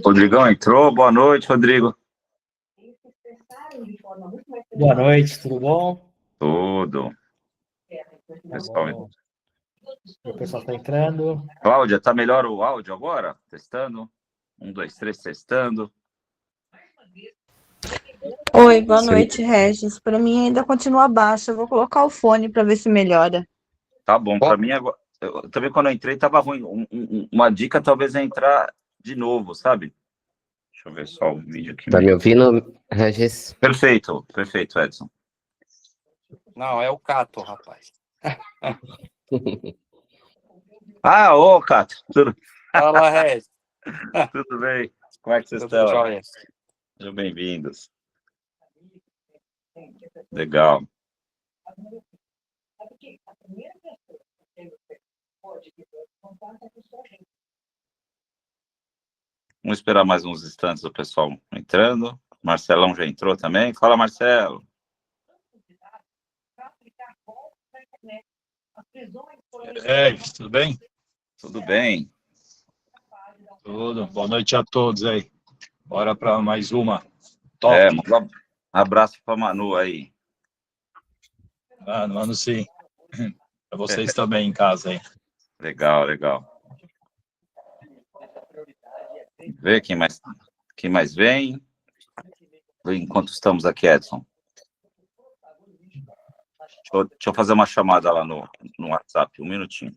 Rodrigão entrou. Boa noite, Rodrigo. Boa noite, tudo bom? Tudo. Pessoal, O pessoal está entrando. Cláudia, tá melhor o áudio agora? Testando. 1, 2, 3, testando. Oi, boa noite, Regis. Para mim ainda continua baixo. Eu vou colocar o fone para ver se melhora. Tá bom, para mim agora. Também quando eu entrei tava ruim. Uma dica talvez é entrar de novo, sabe? Deixa eu ver só o vídeo aqui. Tá me ouvindo, Regis? Perfeito, Edson. Não, é o Cato, rapaz. Ô, Cato. Fala, Regis. Tudo bem? Como é que vocês Tudo estão? jóia. Sejam bem-vindos. Legal. Vamos esperar mais uns instantes o pessoal entrando. Marcelão já entrou também. Fala, Marcelo. Tudo bem? Tudo bem. Tudo. Boa noite a todos aí. Bora para mais uma. Top. Um abraço para Manu aí. Mano, sim. Para vocês também em casa aí. Legal. Ver quem mais vem. Enquanto estamos aqui, Edson. Deixa eu fazer uma chamada lá no WhatsApp, um minutinho.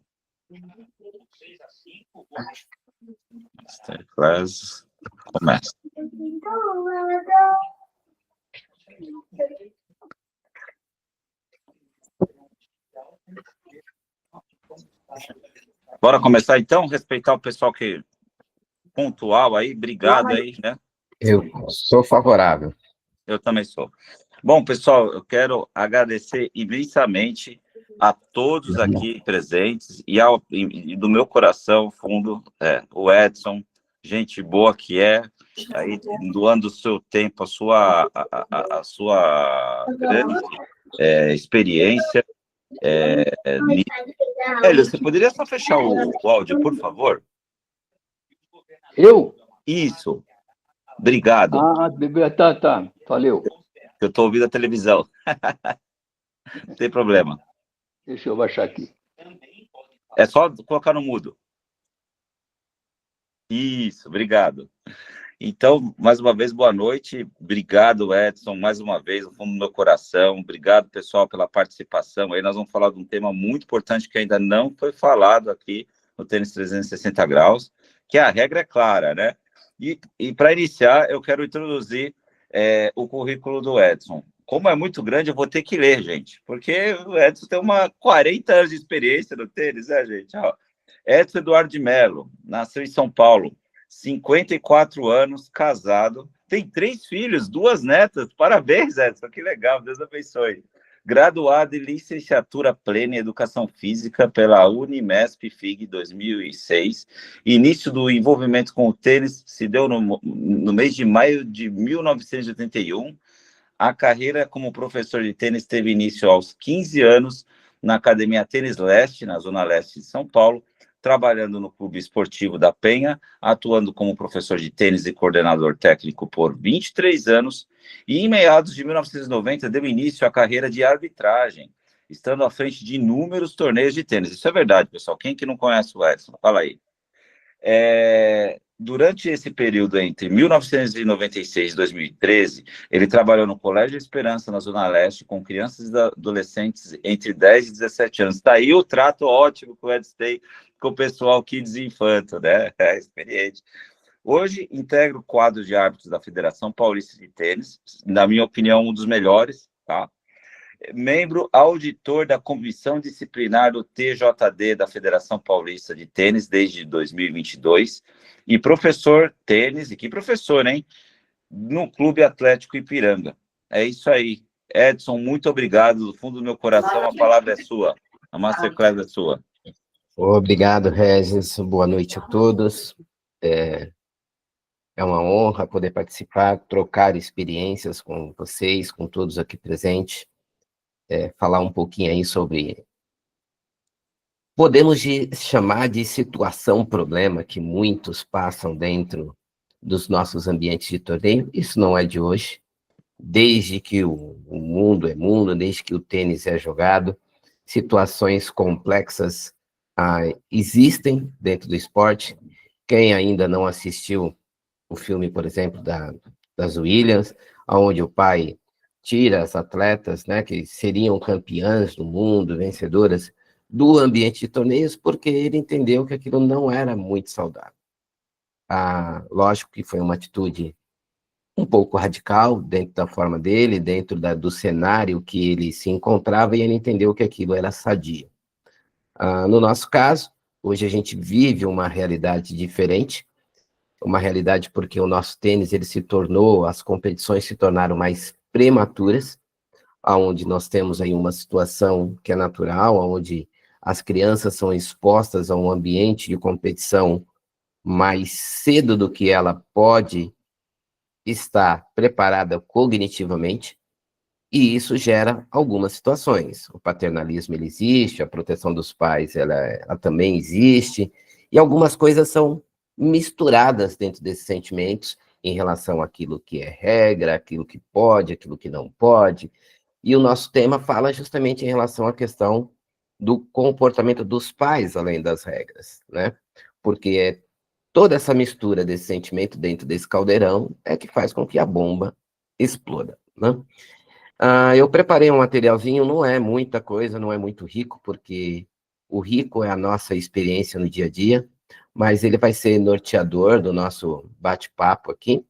Masterclass, começa. Bora começar então, respeitar o pessoal que pontual aí, obrigado aí, né? Eu sou favorável. Eu também sou. Bom, pessoal, eu quero agradecer imensamente a todos aqui presentes e do meu coração fundo, o Edson, gente boa que aí doando o seu tempo, a sua grande experiência. Hélio, você poderia só fechar o áudio, por favor? Eu? Isso. Obrigado. Tá. Valeu. Eu estou ouvindo a televisão. Não tem problema. Deixa eu baixar aqui. É só colocar no mudo. Isso, obrigado. Então, mais uma vez, boa noite. Obrigado, Edson, mais uma vez, no fundo do meu coração. Obrigado, pessoal, pela participação. Aí nós vamos falar de um tema muito importante que ainda não foi falado aqui no Tênis 360 Graus, que a regra é clara, né? E para iniciar, eu quero introduzir o currículo do Edson. Como é muito grande, eu vou ter que ler, gente, porque o Edson tem 40 anos de experiência no tênis, né, gente? Edson Eduardo de Mello, nasceu em São Paulo, 54 anos, casado, tem 3 filhos, 2 netas. Parabéns, Edson, que legal, Deus abençoe. Graduado em licenciatura plena em Educação Física pela Unimesp FIG 2006. Início do envolvimento com o tênis se deu no mês de maio de 1981. A carreira como professor de tênis teve início aos 15 anos na Academia Tênis Leste, na Zona Leste de São Paulo, trabalhando no Clube Esportivo da Penha, atuando como professor de tênis e coordenador técnico por 23 anos, e em meados de 1990 deu início à carreira de arbitragem, estando à frente de inúmeros torneios de tênis. Isso é verdade, pessoal. Quem que não conhece o Edson? Fala aí. Durante esse período entre 1996 e 2013, ele trabalhou no Colégio Esperança, na Zona Leste, com crianças e adolescentes entre 10 e 17 anos. Daí o trato ótimo que o Edson tem com o pessoal Kids e Infanto, né? É experiente. Hoje, integra o quadro de árbitros da Federação Paulista de Tênis, na minha opinião, um dos melhores, tá? Membro auditor da Comissão Disciplinar do TJD da Federação Paulista de Tênis desde 2022 e professor tênis, e que professor, hein? No Clube Atlético Ipiranga. É isso aí. Edson, muito obrigado. Do fundo do meu coração, a palavra é sua. A Masterclass é sua. Obrigado, Regis. Boa noite a todos. É uma honra poder participar, trocar experiências com vocês, com todos aqui presentes. Falar um pouquinho aí sobre podemos chamar de situação-problema que muitos passam dentro dos nossos ambientes de torneio. Isso não é de hoje. Desde que o mundo é mundo, desde que o tênis é jogado, situações complexas existem dentro do esporte. Quem ainda não assistiu o filme, por exemplo, das Williams, onde o pai tira as atletas, né, que seriam campeãs do mundo, vencedoras, do ambiente de torneios, porque ele entendeu que aquilo não era muito saudável. Lógico que foi uma atitude um pouco radical dentro da forma dele, dentro do cenário que ele se encontrava, e ele entendeu que aquilo era sadio. No nosso caso, hoje a gente vive uma realidade diferente, uma realidade porque o nosso tênis, as competições se tornaram mais prematuras, onde nós temos aí uma situação que é natural, onde as crianças são expostas a um ambiente de competição mais cedo do que ela pode estar preparada cognitivamente, e isso gera algumas situações. O paternalismo, ele existe, a proteção dos pais, ela também existe, e algumas coisas são misturadas dentro desses sentimentos em relação àquilo que é regra, aquilo que pode, aquilo que não pode, e o nosso tema fala justamente em relação à questão do comportamento dos pais além das regras, né? Porque toda essa mistura desse sentimento dentro desse caldeirão é que faz com que a bomba exploda, né? Eu preparei um materialzinho, não é muita coisa, não é muito rico, porque o rico é a nossa experiência no dia a dia, mas ele vai ser norteador do nosso bate-papo aqui,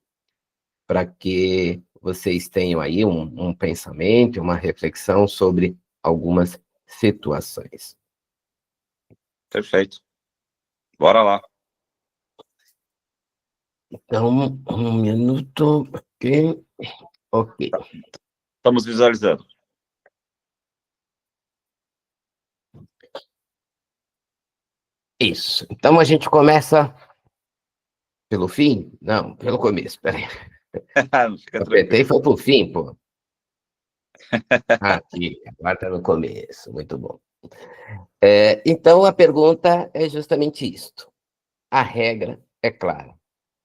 para que vocês tenham aí um pensamento, uma reflexão sobre algumas situações. Perfeito. Bora lá. Então, um minuto, ok. Ok. Estamos visualizando. Isso. Então, a gente começa pelo fim? Não, pelo começo, peraí. Fica Eu apertei e tranquilo. foi pro fim, pô. Aqui, agora tá no começo, muito bom. Então, a pergunta é justamente isto. A regra é clara.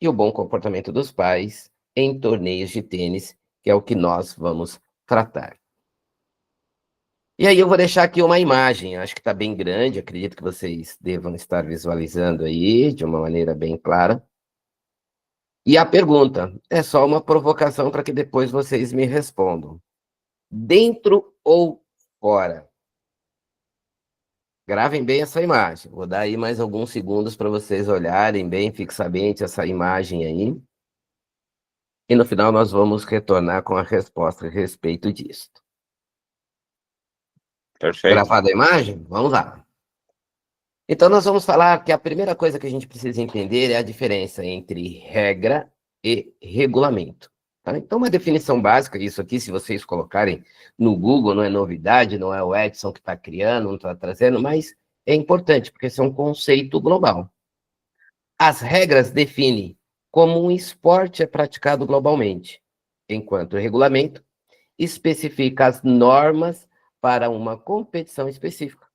E o bom comportamento dos pais em torneios de tênis, que é o que nós vamos tratar. E aí eu vou deixar aqui uma imagem, acho que está bem grande, acredito que vocês devam estar visualizando aí de uma maneira bem clara. E a pergunta é só uma provocação para que depois vocês me respondam. Dentro ou fora? Gravem bem essa imagem. Vou dar aí mais alguns segundos para vocês olharem bem fixamente essa imagem aí. E no final nós vamos retornar com a resposta a respeito disso. Perfeito. Gravada a imagem? Vamos lá. Então nós vamos falar que a primeira coisa que a gente precisa entender é a diferença entre regra e regulamento. Tá? Então uma definição básica disso aqui, se vocês colocarem no Google, não é novidade, não é o Edson que está criando, não está trazendo, mas é importante, porque esse é um conceito global. As regras definem como um esporte é praticado globalmente, enquanto o regulamento especifica as normas para uma competição específica.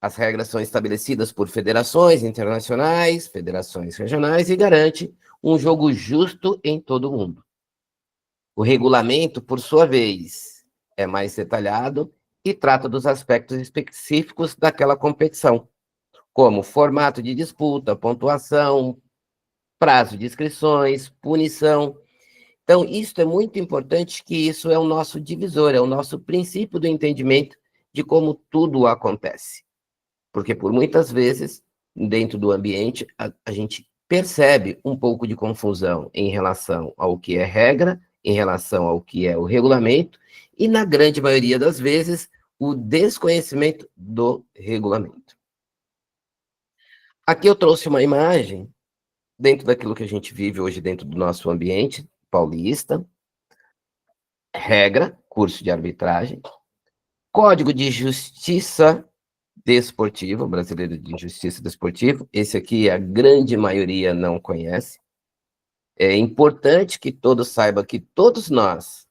As regras são estabelecidas por federações internacionais, federações regionais e garante um jogo justo em todo o mundo. O regulamento, por sua vez, é mais detalhado e trata dos aspectos específicos daquela competição, como formato de disputa, pontuação, prazo de inscrições, punição. Então, isso é muito importante, que isso é o nosso divisor, é o nosso princípio do entendimento de como tudo acontece. Porque, por muitas vezes, dentro do ambiente, a gente percebe um pouco de confusão em relação ao que é regra, em relação ao que é o regulamento, e, na grande maioria das vezes, o desconhecimento do regulamento. Aqui eu trouxe uma imagem dentro daquilo que a gente vive hoje dentro do nosso ambiente paulista. Regra, curso de arbitragem, Código de Justiça Desportiva, Brasileiro de Justiça Desportiva. Esse aqui a grande maioria não conhece. É importante que todos saibam que todos nós,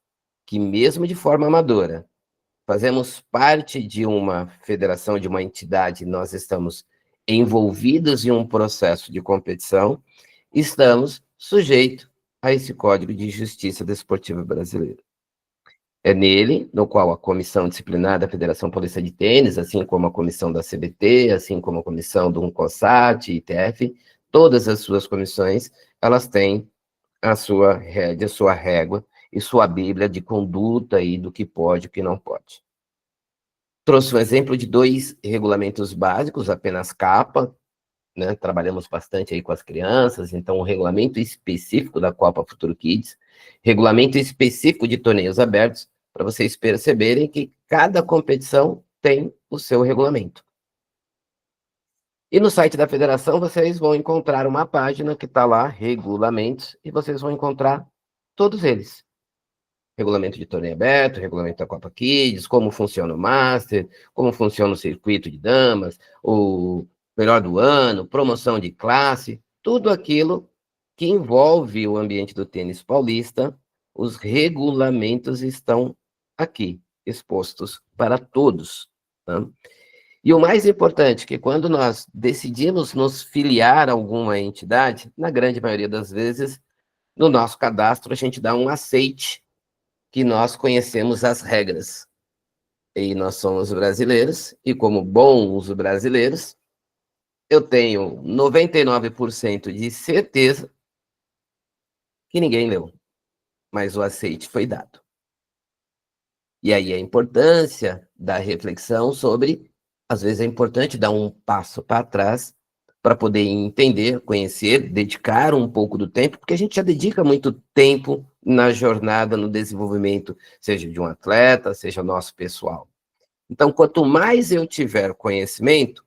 que mesmo de forma amadora, fazemos parte de uma federação, de uma entidade, nós estamos envolvidos em um processo de competição, estamos sujeitos a esse Código de Justiça Desportiva Brasileiro. É nele, no qual a comissão disciplinar da Federação Paulista de Tênis, assim como a comissão da CBT, assim como a comissão do CONSAT, ITF, todas as suas comissões, elas têm a sua rédea, sua régua e sua bíblia de conduta e do que pode e o que não pode. Trouxe um exemplo de 2 regulamentos básicos, apenas capa, né? Trabalhamos bastante aí com as crianças, então o regulamento específico da Copa Futuro Kids, regulamento específico de torneios abertos, para vocês perceberem que cada competição tem o seu regulamento. E no site da federação vocês vão encontrar uma página que está lá, regulamentos, e vocês vão encontrar todos eles. Regulamento de torneio aberto, regulamento da Copa Kids, como funciona o Master, como funciona o circuito de damas, o melhor do ano, promoção de classe, tudo aquilo que envolve o ambiente do tênis paulista, os regulamentos estão aqui, expostos para todos. Tá? E o mais importante, que quando nós decidimos nos filiar a alguma entidade, na grande maioria das vezes, no nosso cadastro, a gente dá um aceite que nós conhecemos as regras. E nós somos brasileiros, e como bons brasileiros, eu tenho 99% de certeza que ninguém leu, mas o aceite foi dado. E aí a importância da reflexão sobre, às vezes é importante dar um passo para trás para poder entender, conhecer, dedicar um pouco do tempo, porque a gente já dedica muito tempo na jornada, no desenvolvimento, seja de um atleta, seja nosso pessoal. Então, quanto mais eu tiver conhecimento,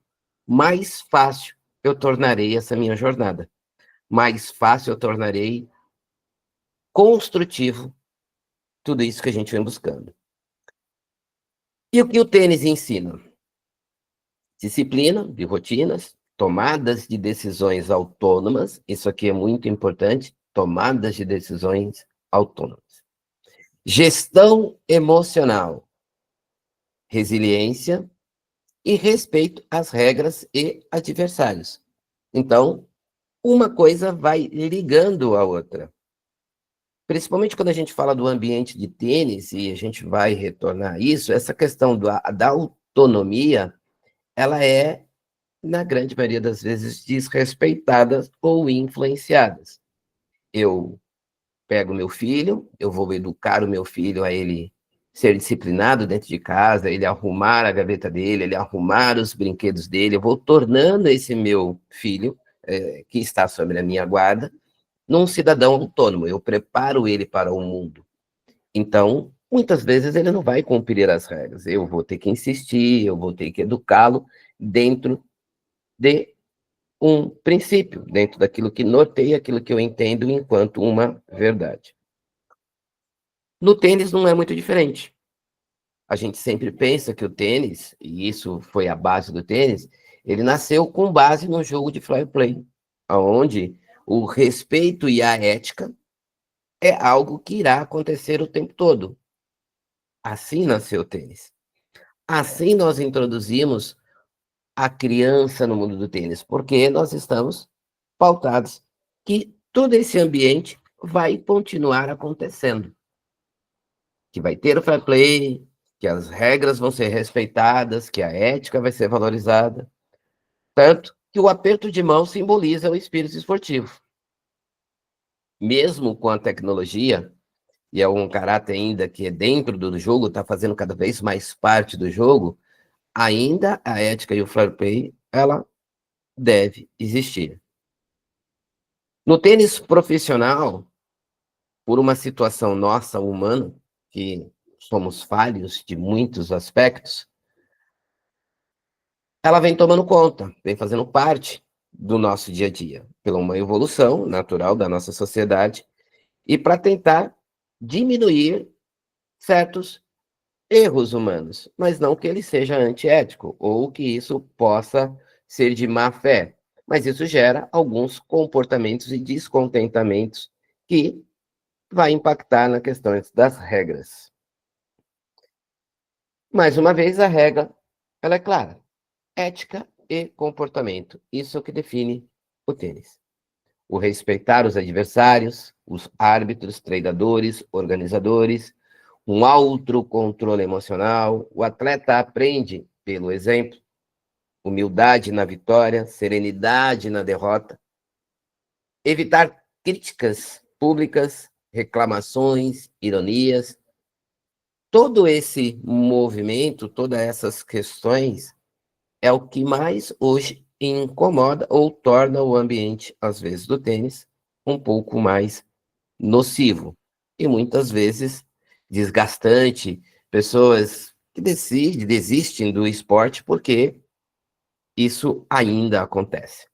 mais fácil eu tornarei essa minha jornada. Mais fácil eu tornarei construtivo tudo isso que a gente vem buscando. E o que o tênis ensina? Disciplina de rotinas, tomadas de decisões autônomas, isso aqui é muito importante, tomadas de decisões autônomas. Gestão emocional, resiliência e respeito às regras e adversários. Então, uma coisa vai ligando a outra. Principalmente quando a gente fala do ambiente de tênis, e a gente vai retornar a isso, essa questão da autonomia, ela é, na grande maioria das vezes, desrespeitadas ou influenciadas. Eu pego meu filho, eu vou educar o meu filho a ele ser disciplinado dentro de casa, ele arrumar a gaveta dele, ele arrumar os brinquedos dele, eu vou tornando esse meu filho, que está sob a minha guarda, num cidadão autônomo, eu preparo ele para o mundo. Então, muitas vezes ele não vai cumprir as regras, eu vou ter que insistir, eu vou ter que educá-lo dentro de um princípio, dentro daquilo que norteia, aquilo que eu entendo enquanto uma verdade. No tênis não é muito diferente. A gente sempre pensa que o tênis, e isso foi a base do tênis, ele nasceu com base no jogo de fair play, onde o respeito e a ética é algo que irá acontecer o tempo todo. Assim nasceu o tênis. Assim nós introduzimos a criança no mundo do tênis, porque nós estamos pautados que todo esse ambiente vai continuar acontecendo. Que vai ter o fair play, que as regras vão ser respeitadas, que a ética vai ser valorizada. Tanto que o aperto de mão simboliza o espírito esportivo. Mesmo com a tecnologia, e é um caráter ainda que é dentro do jogo, está fazendo cada vez mais parte do jogo, ainda a ética e o fair play, ela deve existir. No tênis profissional, por uma situação nossa, humana, que somos falhos de muitos aspectos, ela vem tomando conta, vem fazendo parte do nosso dia a dia, pela uma evolução natural da nossa sociedade, e para tentar diminuir certos erros humanos, mas não que ele seja antiético, ou que isso possa ser de má fé, mas isso gera alguns comportamentos e descontentamentos que vai impactar na questão das regras. Mais uma vez, a regra, ela é clara. Ética e comportamento. Isso é o que define o tênis. O respeitar os adversários, os árbitros, treinadores, organizadores, um autocontrole emocional. O atleta aprende pelo exemplo, humildade na vitória, serenidade na derrota, evitar críticas públicas, reclamações, ironias. Todo esse movimento, todas essas questões, é o que mais hoje incomoda ou torna o ambiente, às vezes, do tênis um pouco mais nocivo e muitas vezes desgastante. Pessoas que desistem do esporte porque isso ainda acontece.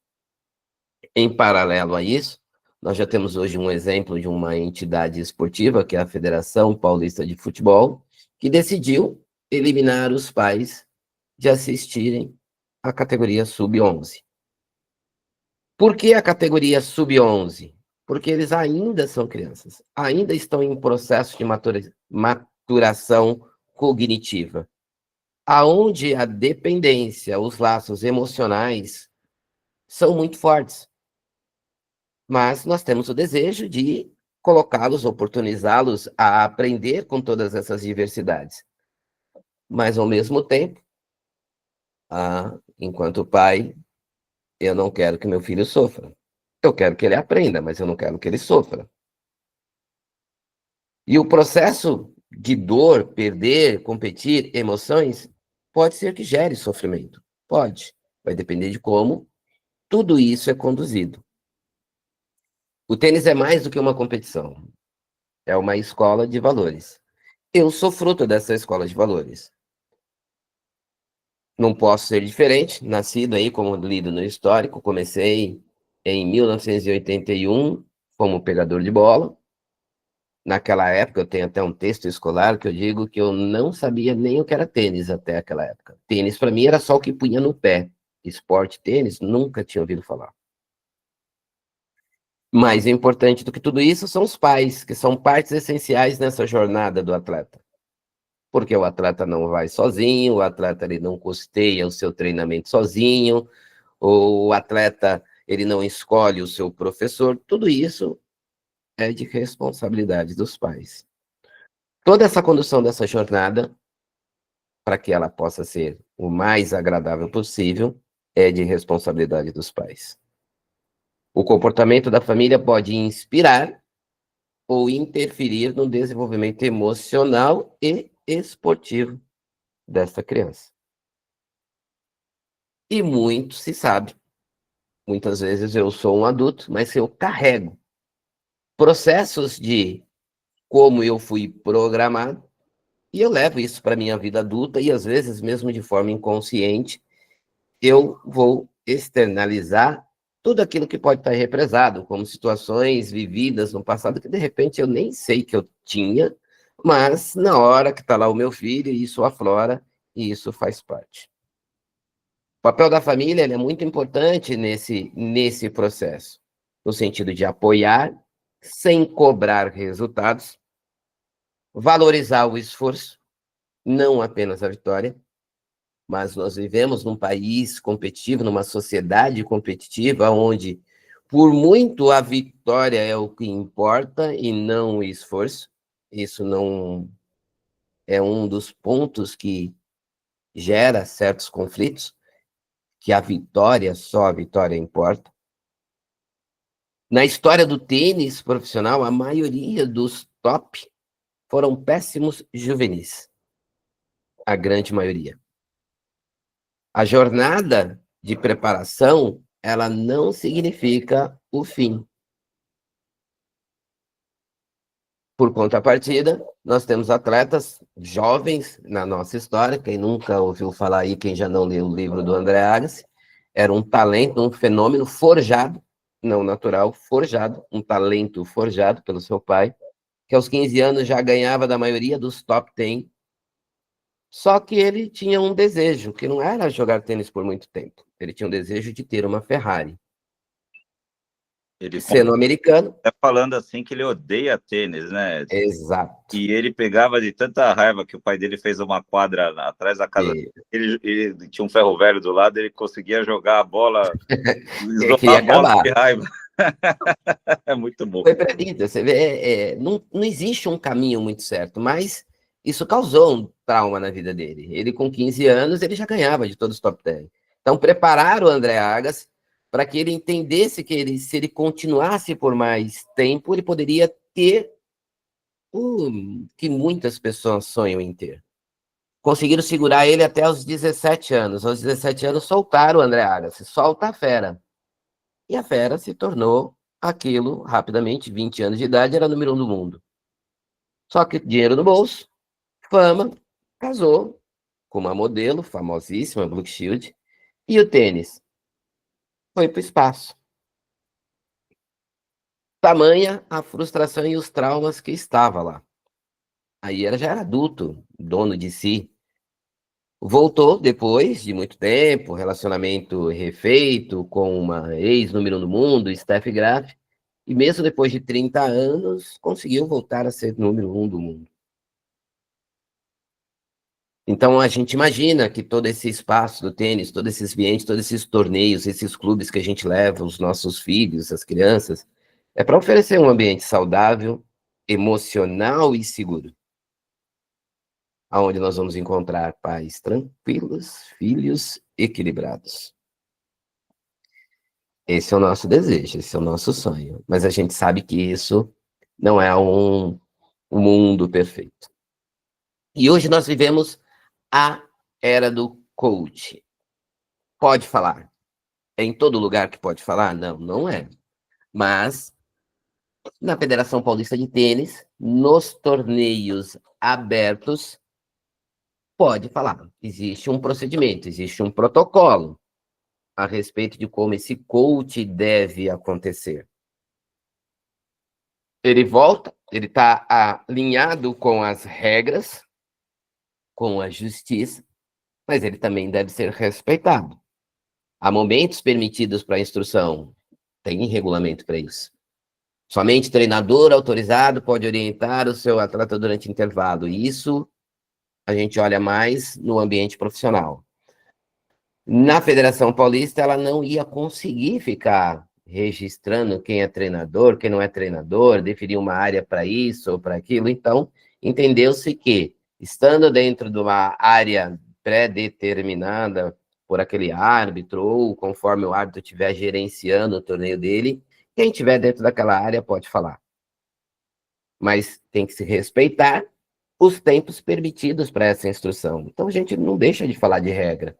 Em paralelo a isso, nós já temos hoje um exemplo de uma entidade esportiva, que é a Federação Paulista de Futebol, que decidiu eliminar os pais de assistirem à categoria sub-11. Por que a categoria sub-11? Porque eles ainda são crianças, ainda estão em processo de maturação cognitiva, aonde a dependência, os laços emocionais são muito fortes. Mas nós temos o desejo de colocá-los, oportunizá-los a aprender com todas essas diversidades. Mas, ao mesmo tempo, enquanto pai, eu não quero que meu filho sofra. Eu quero que ele aprenda, mas eu não quero que ele sofra. E o processo de dor, perder, competir, emoções, pode ser que gere sofrimento. Pode. Vai depender de como tudo isso é conduzido. O tênis é mais do que uma competição. É uma escola de valores. Eu sou fruto dessa escola de valores. Não posso ser diferente. Nascido aí, como lido no histórico, comecei em 1981 como pegador de bola. Naquela época, eu tenho até um texto escolar que eu digo que eu não sabia nem o que era tênis até aquela época. Tênis, para mim, era só o que punha no pé. Esporte, tênis, nunca tinha ouvido falar. Mais importante do que tudo isso são os pais, que são partes essenciais nessa jornada do atleta. Porque o atleta não vai sozinho, o atleta ele não custeia o seu treinamento sozinho, o atleta ele não escolhe o seu professor, tudo isso é de responsabilidade dos pais. Toda essa condução dessa jornada, para que ela possa ser o mais agradável possível, é de responsabilidade dos pais. O comportamento da família pode inspirar ou interferir no desenvolvimento emocional e esportivo dessa criança. E muito se sabe. Muitas vezes eu sou um adulto, mas eu carrego processos de como eu fui programado e eu levo isso para a minha vida adulta e às vezes mesmo de forma inconsciente eu vou externalizar tudo aquilo que pode estar represado, como situações vividas no passado que de repente eu nem sei que eu tinha, mas na hora que está lá o meu filho, isso aflora e isso faz parte. O papel da família ele é muito importante nesse processo, no sentido de apoiar, sem cobrar resultados, valorizar o esforço, não apenas a vitória, mas nós vivemos num país competitivo, numa sociedade competitiva, onde, por muito, a vitória é o que importa e não o esforço. Isso não é um dos pontos que gera certos conflitos, que a vitória, só a vitória importa. Na história do tênis profissional, a maioria dos top foram péssimos juvenis. A grande maioria. A jornada de preparação, ela não significa o fim. Por contrapartida, nós temos atletas jovens na nossa história, quem nunca ouviu falar aí, quem já não leu o livro do André Agassi, era um talento, um fenômeno forjado, não natural, forjado, um talento forjado pelo seu pai, que aos 15 anos já ganhava da maioria dos top 10, só que ele tinha um desejo, que não era jogar tênis por muito tempo. Ele tinha um desejo de ter uma Ferrari. Ele sendo americano. tá falando assim que ele odeia tênis, né? Exato. E ele pegava de tanta raiva que o pai dele fez uma quadra atrás da casa dele. Ele tinha um ferro velho do lado, ele conseguia jogar a bola, Ele queria isolar a bola acabar. de raiva. É muito bom. Foi perdido. Você vê, não existe um caminho muito certo, mas isso causou um trauma na vida dele. Ele, com 15 anos, ele já ganhava de todos os top 10. Então, prepararam o André Agassi para que ele entendesse que se ele continuasse por mais tempo, ele poderia ter o que muitas pessoas sonham em ter. Conseguiram segurar ele até os 17 anos. Aos 17 anos, soltaram o André Agassi. Solta a fera. E a fera se tornou aquilo rapidamente, 20 anos de idade, era número 1 do mundo. Só que dinheiro no bolso, fama, casou com uma modelo famosíssima, Brooke Shields, e o tênis foi para o espaço. Tamanha a frustração e os traumas que estava lá. Aí já era adulto, dono de si. Voltou depois de muito tempo, relacionamento refeito com uma ex-número 1 do mundo, Steffi Graf, e mesmo depois de 30 anos, conseguiu voltar a ser número 1 do mundo. Então, a gente imagina que todo esse espaço do tênis, todos esses ambientes, todos esses torneios, esses clubes que a gente leva, os nossos filhos, as crianças, é para oferecer um ambiente saudável, emocional e seguro, onde nós vamos encontrar pais tranquilos, filhos equilibrados. Esse é o nosso desejo, esse é o nosso sonho. Mas a gente sabe que isso não é um mundo perfeito. E hoje nós vivemos a era do coach. Pode falar. É em todo lugar que pode falar? Não, não é. Mas na Federação Paulista de Tênis, nos torneios abertos, pode falar. Existe um procedimento, existe um protocolo a respeito de como esse coach deve acontecer. Ele volta, ele está alinhado com as regras, com a justiça, mas ele também deve ser respeitado. Há momentos permitidos para a instrução, tem regulamento para isso. Somente treinador autorizado pode orientar o seu atleta durante intervalo. Isso a gente olha mais no ambiente profissional. Na Federação Paulista, ela não ia conseguir ficar registrando quem é treinador, quem não é treinador, definir uma área para isso ou para aquilo. Então, entendeu-se que, estando dentro de uma área pré-determinada por aquele árbitro, ou conforme o árbitro estiver gerenciando o torneio dele, quem estiver dentro daquela área pode falar. Mas tem que se respeitar os tempos permitidos para essa instrução. Então, a gente não deixa de falar de regra.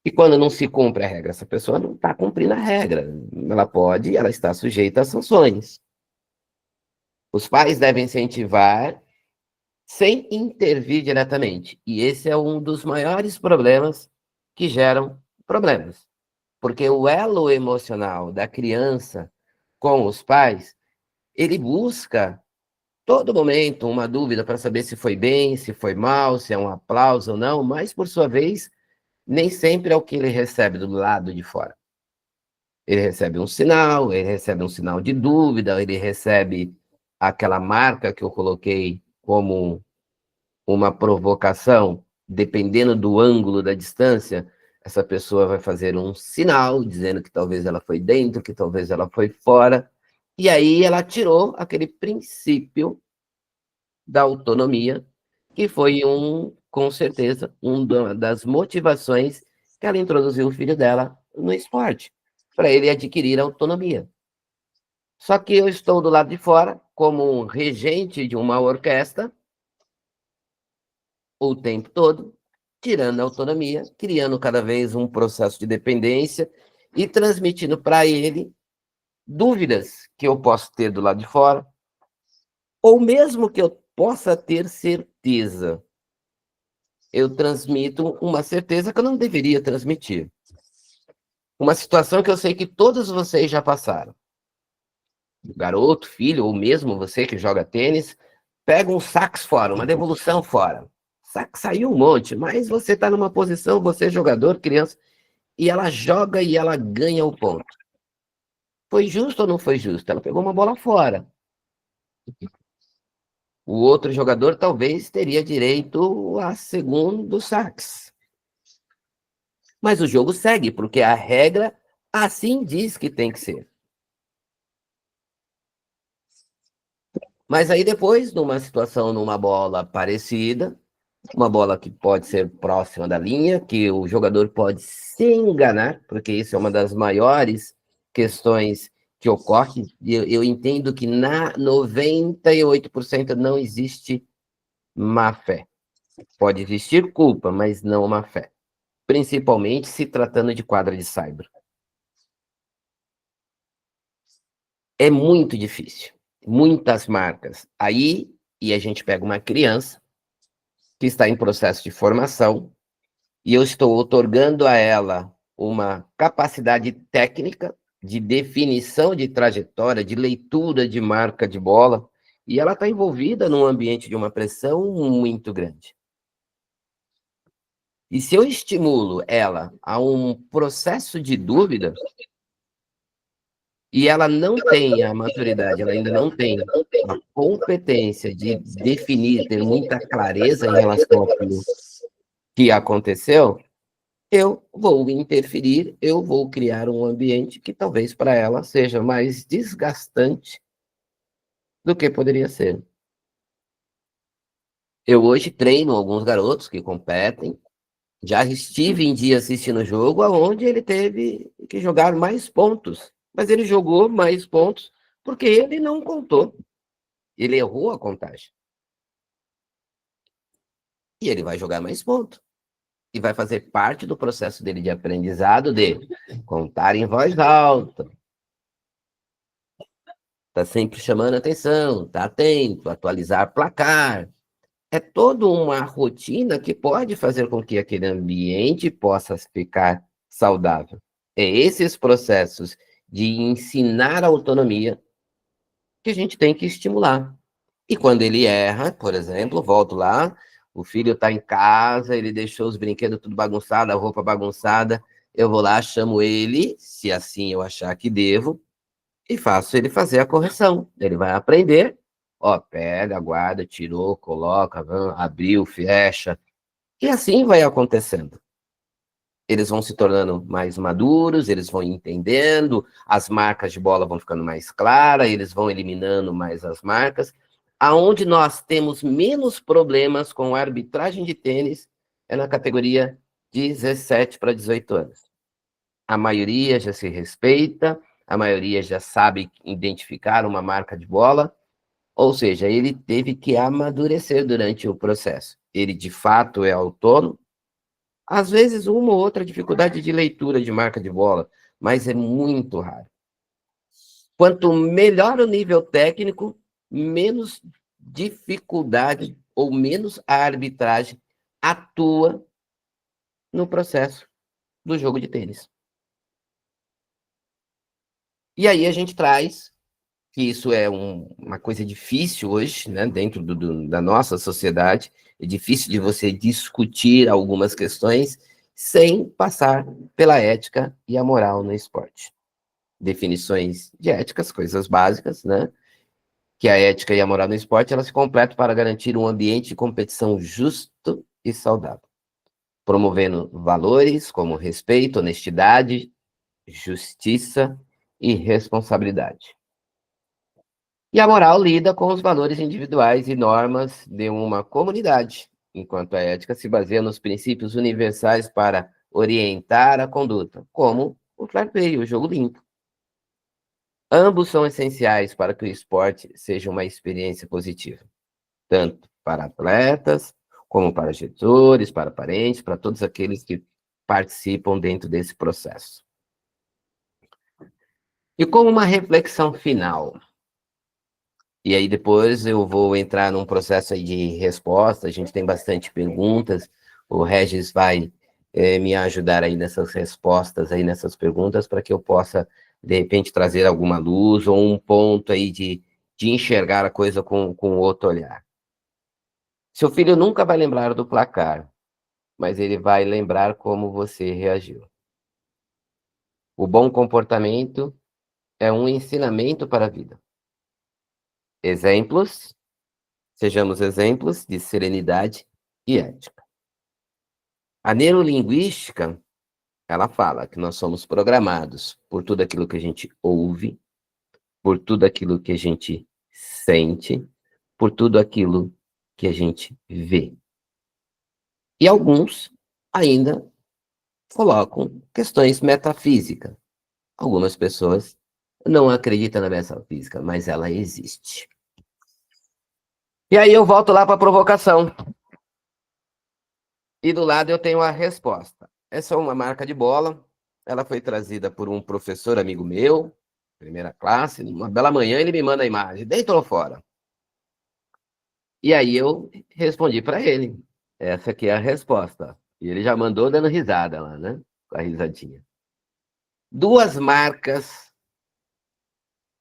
E quando não se cumpre a regra, essa pessoa não está cumprindo a regra. Ela está sujeita a sanções. Os pais devem incentivar sem intervir diretamente. E esse é um dos maiores problemas que geram problemas. Porque o elo emocional da criança com os pais, ele busca todo momento uma dúvida para saber se foi bem, se foi mal, se é um aplauso ou não, mas, por sua vez, nem sempre é o que ele recebe do lado de fora. Ele recebe um sinal de dúvida, ele recebe aquela marca que eu coloquei como uma provocação, dependendo do ângulo da distância, essa pessoa vai fazer um sinal dizendo que talvez ela foi dentro, que talvez ela foi fora, e aí ela tirou aquele princípio da autonomia, que foi com certeza, uma das motivações que ela introduziu o filho dela no esporte, para ele adquirir autonomia. Só que eu estou do lado de fora, como um regente de uma orquestra, o tempo todo, tirando a autonomia, criando cada vez um processo de dependência e transmitindo para ele dúvidas que eu posso ter do lado de fora, ou mesmo que eu possa ter certeza. Eu transmito uma certeza que eu não deveria transmitir. Uma situação que eu sei que todos vocês já passaram. Garoto, filho, ou mesmo você que joga tênis, pega um sax fora, uma devolução fora. Sax saiu um monte, mas você está numa posição, você é jogador, criança, e ela joga e ela ganha o ponto. Foi justo ou não foi justo? Ela pegou uma bola fora. O outro jogador talvez teria direito a segundo saques. Mas o jogo segue, porque a regra assim diz que tem que ser. Mas aí depois, numa situação, numa bola parecida, uma bola que pode ser próxima da linha, que o jogador pode se enganar, porque isso é uma das maiores questões que ocorre. Eu entendo que na 98% não existe má fé. Pode existir culpa, mas não má fé. Principalmente se tratando de quadra de cyber. É muito difícil. Muitas marcas. Aí, e a gente pega uma criança que está em processo de formação, e eu estou outorgando a ela uma capacidade técnica de definição de trajetória, de leitura de marca de bola, e ela está envolvida num ambiente de uma pressão muito grande. E se eu estimulo ela a um processo de dúvida, e ela não tem a maturidade, ela ainda não tem a competência de definir, ter muita clareza em relação àquilo que aconteceu, eu vou interferir, eu vou criar um ambiente que talvez para ela seja mais desgastante do que poderia ser. Eu hoje treino alguns garotos que competem, já estive em dia assistindo o jogo onde ele teve que jogar mais pontos, mas ele jogou mais pontos porque ele não contou, ele errou a contagem. E ele vai jogar mais pontos. E vai fazer parte do processo dele de aprendizado de contar em voz alta. Tá sempre chamando atenção, tá atento, atualizar placar. É toda uma rotina que pode fazer com que aquele ambiente possa ficar saudável. É esses processos de ensinar a autonomia que a gente tem que estimular. E quando ele erra, por exemplo, volto lá, o filho está em casa, ele deixou os brinquedos tudo bagunçado, a roupa bagunçada, eu vou lá, chamo ele, se assim eu achar que devo, e faço ele fazer a correção. Ele vai aprender, ó, pega, guarda, tirou, coloca, abriu, fecha, e assim vai acontecendo. Eles vão se tornando mais maduros, eles vão entendendo, as marcas de bola vão ficando mais claras, eles vão eliminando mais as marcas. Aonde nós temos menos problemas com a arbitragem de tênis é na categoria 17 para 18 anos. A maioria já se respeita, a maioria já sabe identificar uma marca de bola, ou seja, ele teve que amadurecer durante o processo. Ele, de fato, é autônomo. Às vezes, uma ou outra dificuldade de leitura de marca de bola, mas é muito raro. Quanto melhor o nível técnico, menos dificuldade ou menos a arbitragem atua no processo do jogo de tênis. E aí a gente traz que isso é uma coisa difícil hoje, né, dentro da nossa sociedade. É difícil de você discutir algumas questões sem passar pela ética e a moral no esporte. Definições de éticas, coisas básicas, né? Que a ética e a moral no esporte, elas se completam para garantir um ambiente de competição justo e saudável, promovendo valores como respeito, honestidade, justiça e responsabilidade. E a moral lida com os valores individuais e normas de uma comunidade, enquanto a ética se baseia nos princípios universais para orientar a conduta, como o fair play, o jogo limpo. Ambos são essenciais para que o esporte seja uma experiência positiva, tanto para atletas, como para gestores, para parentes, para todos aqueles que participam dentro desse processo. E como uma reflexão final, e aí depois eu vou entrar num processo aí de resposta, a gente tem bastante perguntas, o Regis vai me ajudar aí nessas respostas, aí nessas perguntas, para que eu possa, de repente, trazer alguma luz ou um ponto aí de enxergar a coisa com outro olhar. Seu filho nunca vai lembrar do placar, mas ele vai lembrar como você reagiu. O bom comportamento é um ensinamento para a vida. Exemplos, sejamos exemplos de serenidade e ética. A neurolinguística, ela fala que nós somos programados por tudo aquilo que a gente ouve, por tudo aquilo que a gente sente, por tudo aquilo que a gente vê. E alguns ainda colocam questões metafísicas. Algumas pessoas não acreditam na metafísica, mas ela existe. E aí eu volto lá para a provocação. E do lado eu tenho a resposta. Essa é uma marca de bola. Ela foi trazida por um professor amigo meu, primeira classe. Uma bela manhã ele me manda a imagem, dentro ou fora? E aí eu respondi para ele. Essa aqui é a resposta. E ele já mandou dando risada lá, né? Com a risadinha. 2 marcas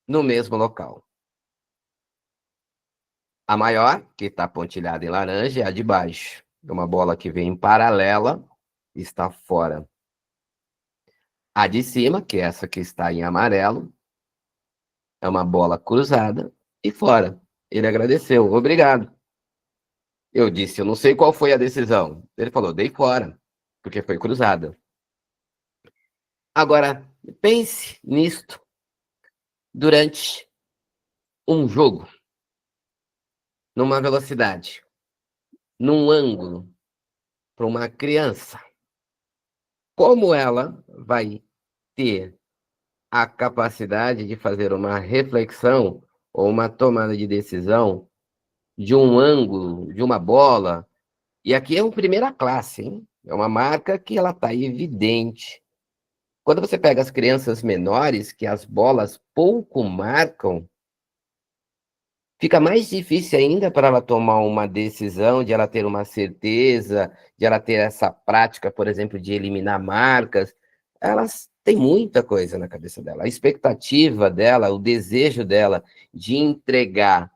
no mesmo local. A maior, que está pontilhada em laranja, é a de baixo. É uma bola que vem paralela, está fora. A de cima, que é essa que está em amarelo, é uma bola cruzada e fora. Ele agradeceu, obrigado. Eu disse, eu não sei qual foi a decisão. Ele falou, dei fora, porque foi cruzada. Agora, pense nisto durante um jogo, numa velocidade, num ângulo, para uma criança. Como ela vai ter a capacidade de fazer uma reflexão ou uma tomada de decisão de um ângulo, de uma bola? E aqui é uma primeira classe, hein? É uma marca que ela está evidente. Quando você pega as crianças menores, que as bolas pouco marcam, fica mais difícil ainda para ela tomar uma decisão, de ela ter uma certeza, de ela ter essa prática, por exemplo, de eliminar marcas. Elas têm muita coisa na cabeça dela. A expectativa dela, o desejo dela de entregar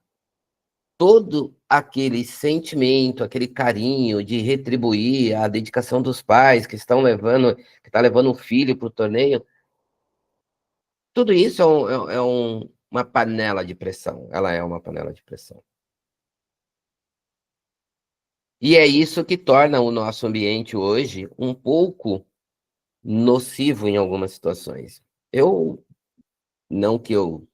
todo aquele sentimento, aquele carinho, de retribuir a dedicação dos pais que estão levando, que está levando o filho para o torneio, tudo isso uma panela de pressão. Ela é uma panela de pressão. E é isso que torna o nosso ambiente hoje um pouco nocivo em algumas situações. Não que eu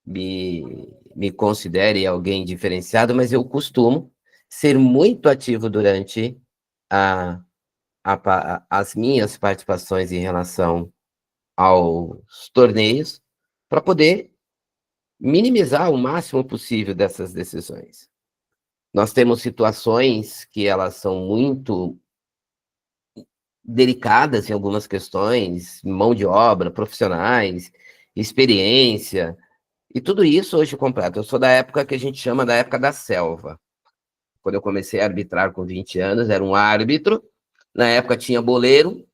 me considere alguém diferenciado, mas eu costumo ser muito ativo durante as minhas participações em relação aos torneios, para poder minimizar o máximo possível dessas decisões. Nós temos situações que elas são muito delicadas em algumas questões, mão de obra, profissionais, experiência, e tudo isso hoje completo. Eu sou da época que a gente chama da época da selva. Quando eu comecei a arbitrar com 20 anos, era um árbitro, na época tinha boleiro,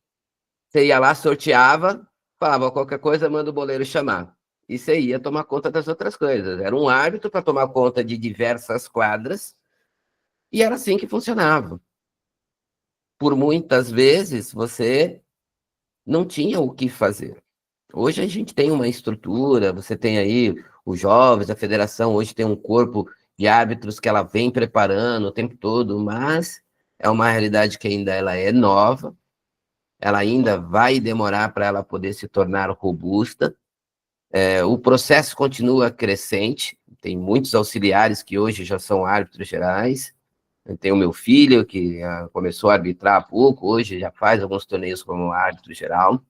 você ia lá, sorteava, falava qualquer coisa, manda o boleiro chamar. E você ia tomar conta das outras coisas. Era um árbitro para tomar conta de diversas quadras, e era assim que funcionava. Por muitas vezes, você não tinha o que fazer. Hoje a gente tem uma estrutura, você tem aí os jovens, a federação hoje tem um corpo de árbitros que ela vem preparando o tempo todo, mas é uma realidade que ainda ela é nova, ela ainda vai demorar para ela poder se tornar robusta. O processo continua crescente, tem muitos auxiliares que hoje já são árbitros gerais. Eu tenho o meu filho, que começou a arbitrar há pouco, hoje já faz alguns torneios como árbitro geral.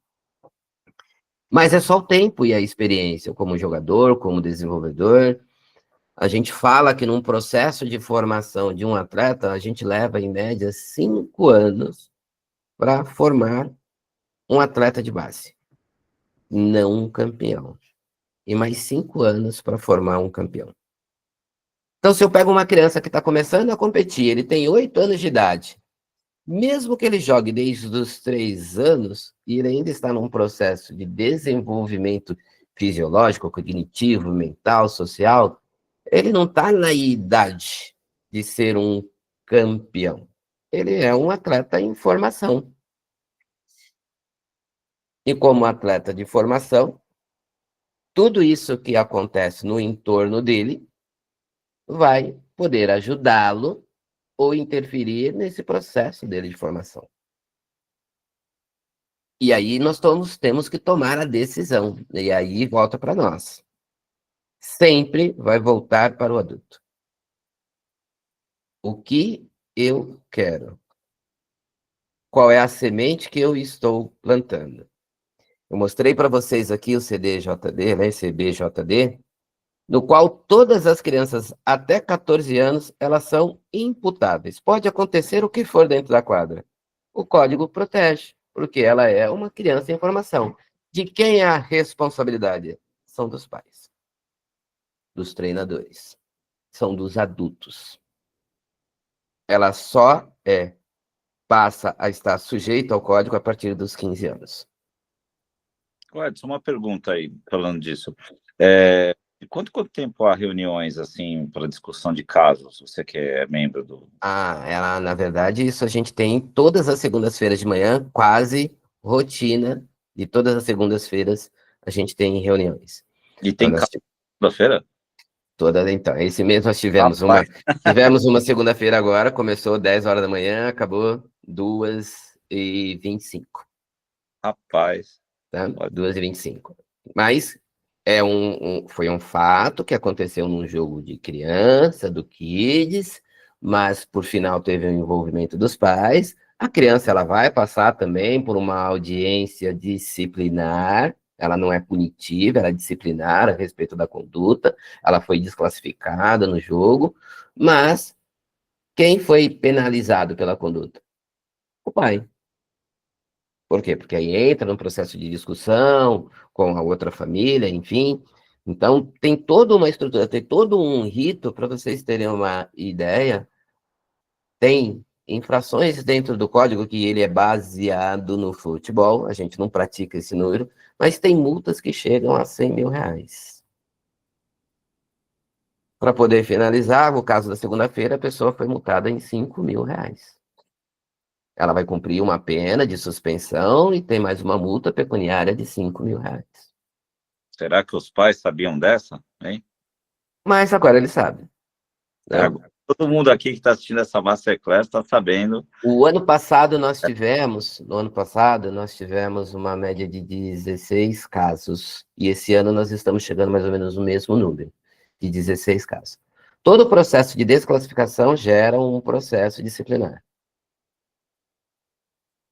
Mas é só o tempo e a experiência, como jogador, como desenvolvedor. A gente fala que num processo de formação de um atleta, a gente leva, em média, 5 anos para formar um atleta de base, não um campeão. E mais 5 anos para formar um campeão. Então, se eu pego uma criança que está começando a competir, ele tem 8 anos de idade, mesmo que ele jogue desde os 3 anos, e ele ainda está num processo de desenvolvimento fisiológico, cognitivo, mental, social, ele não está na idade de ser um campeão. Ele é um atleta em formação. E como atleta de formação, tudo isso que acontece no entorno dele vai poder ajudá-lo ou interferir nesse processo dele de formação. E aí nós temos que tomar a decisão. E aí volta para nós. Sempre vai voltar para o adulto. O que eu quero? Qual é a semente que eu estou plantando? Eu mostrei para vocês aqui o CDJD, né, CBJD, no qual todas as crianças até 14 anos, elas são imputáveis. Pode acontecer o que for dentro da quadra. O código protege, porque ela é uma criança em formação. De quem é a responsabilidade? São dos pais, dos treinadores, são dos adultos. Ela só passa a estar sujeita ao código a partir dos 15 anos. Edson, uma pergunta aí, falando disso. De quanto tempo há reuniões, assim, para discussão de casos? Você que é membro do... Na verdade, isso a gente tem todas as segundas-feiras de manhã, quase rotina, de todas as segundas-feiras a gente tem reuniões. E tem Então, caso segunda-feira? Então, esse mês nós tivemos uma segunda-feira agora, começou 10 horas da manhã, acabou 2h25. Rapaz. Tá? 2h25. Mas foi um fato que aconteceu num jogo de criança, do Kids, mas por final teve o envolvimento dos pais. A criança ela vai passar também por uma audiência disciplinar, ela não é punitiva, ela é disciplinar a respeito da conduta, ela foi desclassificada no jogo, mas quem foi penalizado pela conduta? O pai. Por quê? Porque aí entra num processo de discussão com a outra família, enfim. Então, tem toda uma estrutura, tem todo um rito, para vocês terem uma ideia. Tem infrações dentro do código que ele é baseado no futebol, a gente não pratica esse número, mas tem multas que chegam a R$100 mil. Para poder finalizar, no caso da segunda-feira, a pessoa foi multada em R$5 mil. Ela vai cumprir uma pena de suspensão e tem mais uma multa pecuniária de R$5 mil. Será que os pais sabiam dessa, hein? Mas agora eles sabem. Né? Todo mundo aqui que está assistindo essa Masterclass está sabendo. No ano passado nós tivemos uma média de 16 casos. E esse ano nós estamos chegando mais ou menos no mesmo número, de 16 casos. Todo processo de desclassificação gera um processo disciplinar.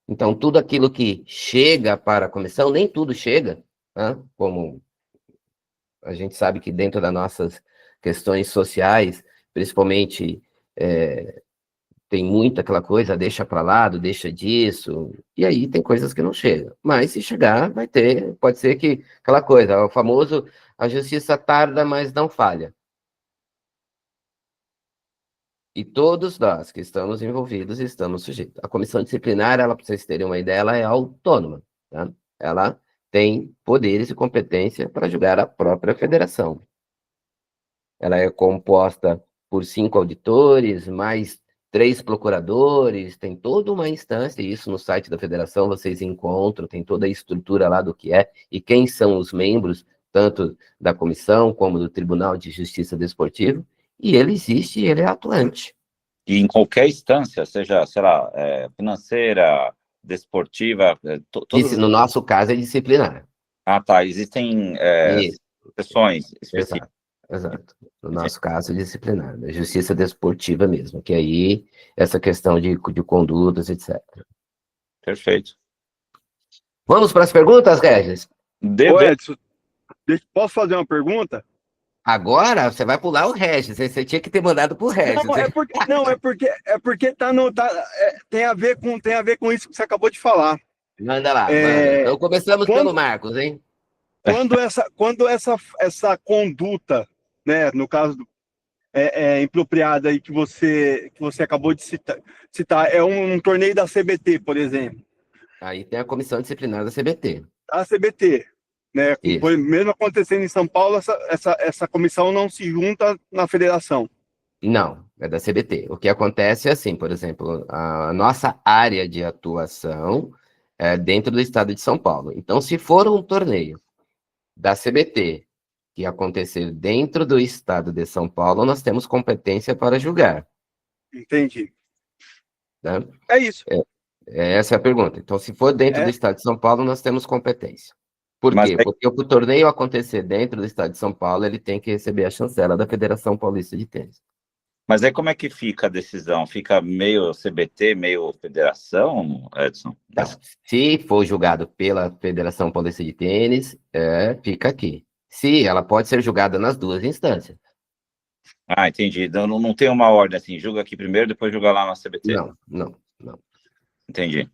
Então, tudo aquilo que chega para a comissão, nem tudo chega, né? Como a gente sabe que dentro das nossas questões sociais, principalmente, tem muita aquela coisa, deixa para lá, deixa disso, e aí tem coisas que não chegam. Mas se chegar, vai ter, pode ser que aquela coisa, o famoso, a justiça tarda, mas não falha. E todos nós que estamos envolvidos estamos sujeitos. A comissão disciplinar, ela, para vocês terem uma ideia, ela é autônoma. Tá? Ela tem poderes e competência para julgar a própria federação. Ela é composta por 5 auditores, mais 3 procuradores, tem toda uma instância, e isso no site da federação vocês encontram, tem toda a estrutura lá do que é, e quem são os membros, tanto da comissão como do Tribunal de Justiça Desportivo, e ele existe e ele é atuante. E em qualquer instância, seja, sei lá, financeira, desportiva... No nosso caso é disciplinar. Tá, existem sessões específicas. Exato. No nosso caso, disciplinar, da justiça desportiva mesmo, que aí, essa questão de condutas, etc. Perfeito. Vamos para as perguntas, Regis? Ô, Edson, posso fazer uma pergunta? Agora você vai pular o Regis, você tinha que ter mandado pro Regis. Tem a ver com isso que você acabou de falar. Manda lá, manda. Então começamos pelo Marcos, hein? Quando essa conduta, né, no caso impropriada aí que você acabou de citar, é um torneio da CBT, por exemplo. Aí tem a comissão disciplinar da CBT. A CBT, né? Mesmo acontecendo em São Paulo, essa comissão não se junta na federação. Não, é da CBT. O que acontece é assim, por exemplo, a nossa área de atuação é dentro do estado de São Paulo. Então, se for um torneio da CBT que acontecer dentro do estado de São Paulo, nós temos competência para julgar. Entendi. Né? É isso. Essa é a pergunta. Então, se for dentro do estado de São Paulo, nós temos competência. Por Mas quê? aí- Porque o torneio acontecer dentro do estado de São Paulo, ele tem que receber a chancela da Federação Paulista de Tênis. Mas aí como é que fica a decisão? Fica meio CBT, meio federação, Edson? Então, se for julgado pela Federação Paulista de Tênis, fica aqui. Se ela pode ser julgada nas duas instâncias. Ah, entendi. Então não tem uma ordem assim, julga aqui primeiro, depois julga lá na CBT. Não. Entendi.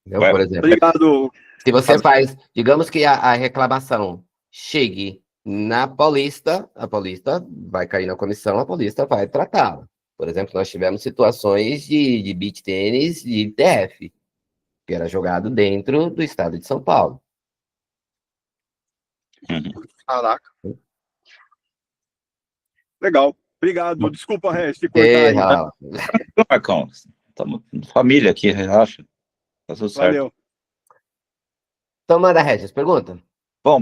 Entendeu? Por exemplo, Obrigado. se você faz, digamos que a reclamação chegue na Paulista, a Paulista vai cair na comissão, a Paulista vai tratá-la. Por exemplo, nós tivemos situações de beach tênis de ITF, que era jogado dentro do estado de São Paulo. Caraca. Legal. Obrigado. Desculpa, Regis, te cortar aí. Não, Marcão, estamos família aqui, relaxa. Tá tudo certo. Valeu. então manda, Regis, pergunta. Bom,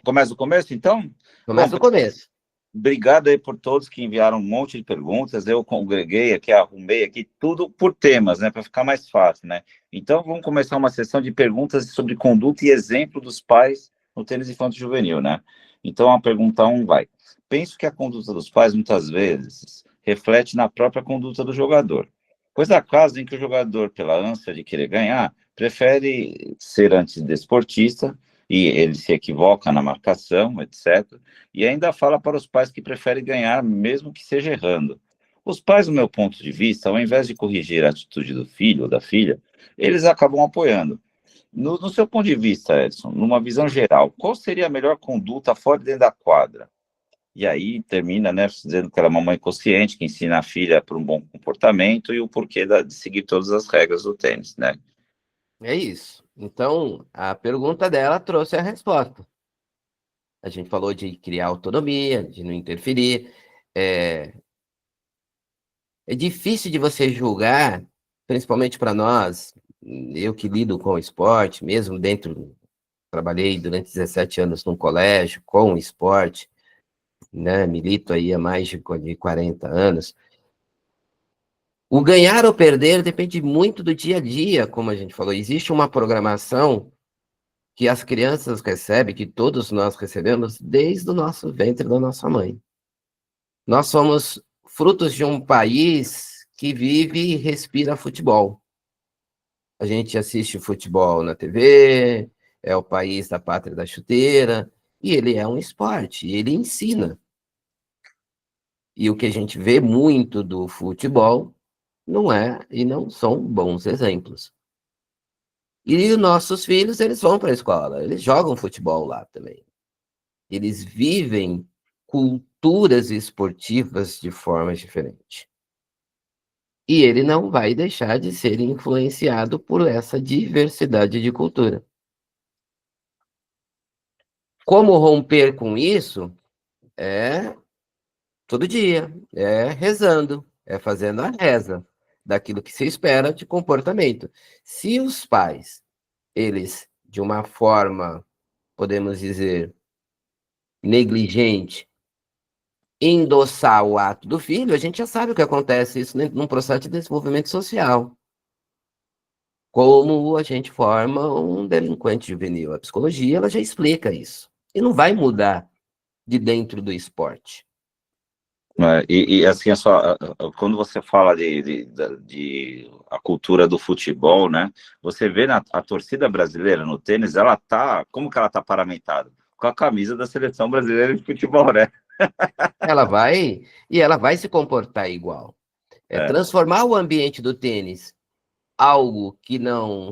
começa do começo, então? Começa do começo. Obrigado aí por todos que enviaram um monte de perguntas. Eu congreguei aqui, arrumei aqui tudo por temas, né, para ficar mais fácil, né? Então, vamos começar uma sessão de perguntas sobre conduta e exemplo dos pais no tênis infantil juvenil, né? Então, a pergunta 1 vai. Penso que a conduta dos pais, muitas vezes, reflete na própria conduta do jogador. Pois há casos em que o jogador, pela ânsia de querer ganhar, prefere ser antidesportista e ele se equivoca na marcação, etc. E ainda fala para os pais que preferem ganhar, mesmo que seja errando. Os pais, do meu ponto de vista, ao invés de corrigir a atitude do filho ou da filha, eles acabam apoiando. No seu ponto de vista, Edson, numa visão geral, qual seria a melhor conduta fora e dentro da quadra? E aí termina, né, dizendo que ela é uma mãe consciente, que ensina a filha para um bom comportamento e o porquê de seguir todas as regras do tênis, né? É isso. Então, a pergunta dela trouxe a resposta. A gente falou de criar autonomia, de não interferir. É difícil de você julgar, principalmente para nós, eu que lido com o esporte, mesmo dentro, trabalhei durante 17 anos num colégio com o esporte, né, milito aí há mais de 40 anos. O ganhar ou perder depende muito do dia a dia, como a gente falou. Existe uma programação que as crianças recebem, que todos nós recebemos, desde o nosso ventre da nossa mãe. Nós somos frutos de um país que vive e respira futebol. A gente assiste futebol na TV, é o país da pátria da chuteira, e ele é um esporte, ele ensina. E o que a gente vê muito do futebol não é e não são bons exemplos. E os nossos filhos, eles vão para a escola, eles jogam futebol lá também. Eles vivem culturas esportivas de forma diferente. E ele não vai deixar de ser influenciado por essa diversidade de cultura. Como romper com isso? É todo dia, é rezando, é fazendo a reza daquilo que se espera de comportamento. Se os pais, eles, de uma forma, podemos dizer, negligente, endossar o ato do filho, a gente já sabe o que acontece isso num processo de desenvolvimento social. Como a gente forma um delinquente juvenil. A psicologia, ela já explica isso. E não vai mudar de dentro do esporte. E assim, quando você fala de a cultura do futebol, né? Você vê a torcida brasileira no tênis, ela tá, como que ela tá paramentada? Com a camisa da seleção brasileira de futebol, né? Ela vai se comportar igual. Transformar o ambiente do tênis algo que não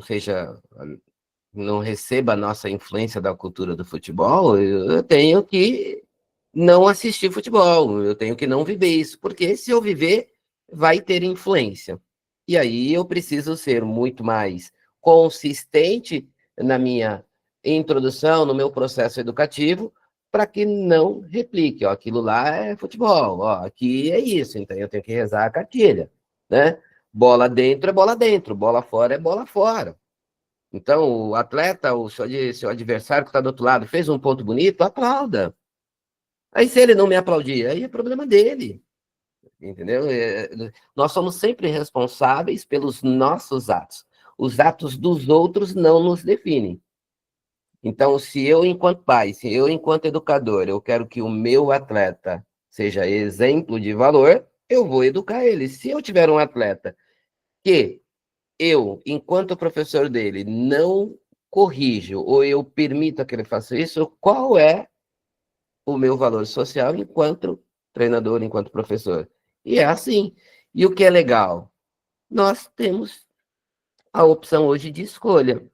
receba a nossa influência da cultura do futebol, eu tenho que não assistir futebol, eu tenho que não viver isso, porque se eu viver, vai ter influência. E aí eu preciso ser muito mais consistente na minha introdução, no meu processo educativo, para que não replique, ó, aquilo lá é futebol, ó, aqui é isso, então eu tenho que rezar a cartilha, né? Bola dentro é bola dentro, bola fora é bola fora. Então, o atleta, seu adversário que está do outro lado, fez um ponto bonito, aplauda. Aí se ele não me aplaudir, aí é problema dele, entendeu? Nós somos sempre responsáveis pelos nossos atos. Os atos dos outros não nos definem. Então, se eu, enquanto pai, se eu, enquanto educador, eu quero que o meu atleta seja exemplo de valor, eu vou educar ele. Se eu tiver um atleta que eu, enquanto professor dele, não corrijo ou eu permito que ele faça isso, qual é o meu valor social enquanto treinador, enquanto professor? E é assim. E o que é legal? Nós temos a opção hoje de escolha.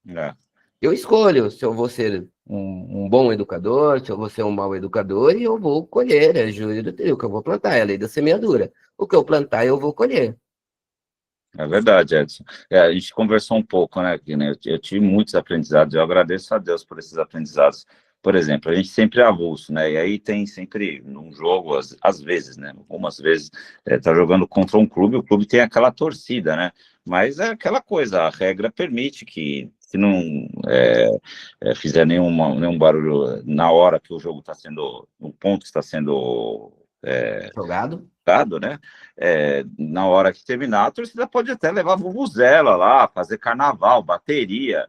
É. Eu escolho se eu vou ser um bom educador, se eu vou ser um mau educador, e eu vou colher, é joio do trigo, que eu vou plantar, é a lei da semeadura. O que eu plantar, eu vou colher. É verdade, Edson. A gente conversou um pouco, né, aqui, né? Eu tive muitos aprendizados, eu agradeço a Deus por esses aprendizados. Por exemplo, a gente sempre é avulso, né? E aí tem sempre, num jogo, às vezes, né? Algumas vezes, tá jogando contra um clube, o clube tem aquela torcida, né? Mas é aquela coisa, a regra permite que se não fizer nenhum barulho na hora que o jogo está sendo, o ponto está sendo Jogado? né? Na hora que terminar, a torcida pode até levar vuvuzela lá, fazer carnaval, bateria.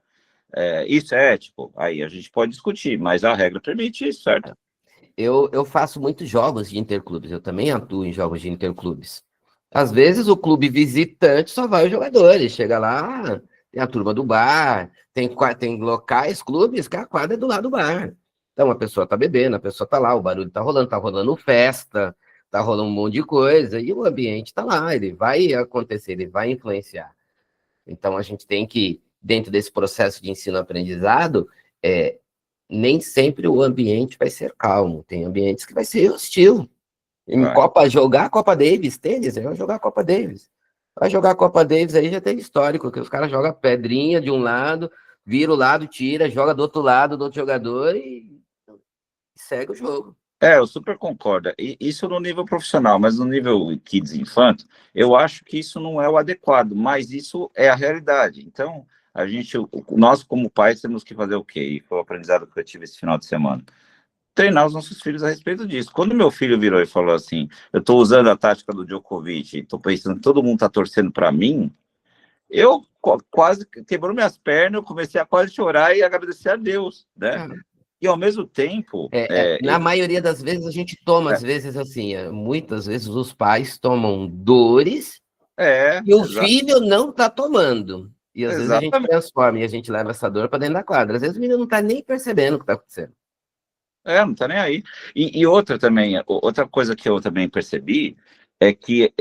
Isso é ético? Aí a gente pode discutir, mas a regra permite isso, certo? Eu faço muitos jogos de interclubes, eu também atuo em jogos de interclubes. Às vezes o clube visitante só vai os jogadores, chega lá, tem a turma do bar, tem locais, clubes, que a quadra é do lado do bar. Então a pessoa tá bebendo, a pessoa tá lá, o barulho tá rolando festa, tá rolando um monte de coisa, e o ambiente tá lá, ele vai acontecer, ele vai influenciar. Então a gente tem que, dentro desse processo de ensino-aprendizado, nem sempre o ambiente vai ser calmo, tem ambientes que vai ser hostil. Jogar a Copa Davis, tênis, vai jogar a Copa Davis. Vai jogar a Copa Davis, aí já tem histórico, que os caras jogam pedrinha de um lado, vira o lado, tira, joga do outro lado, do outro jogador e segue o jogo. Eu super concordo. Isso no nível profissional, mas no nível kids infanto, eu acho que isso não é o adequado, mas isso é a realidade. Então, nós como pais temos que fazer o quê? E foi o aprendizado que eu tive esse final de semana. Treinar os nossos filhos a respeito disso. Quando meu filho virou e falou assim, eu estou usando a tática do Djokovic, estou pensando que todo mundo está torcendo para mim, eu quase quebrou minhas pernas, eu comecei a quase chorar e agradecer a Deus, né? E ao mesmo tempo... Na maioria das vezes a gente toma, às vezes assim, muitas vezes os pais tomam dores e o filho não está tomando. E às vezes a gente transforma e a gente leva essa dor para dentro da quadra. Às vezes o menino não está nem percebendo o que está acontecendo. Não tá nem aí. E outra também, outra coisa que eu também percebi é que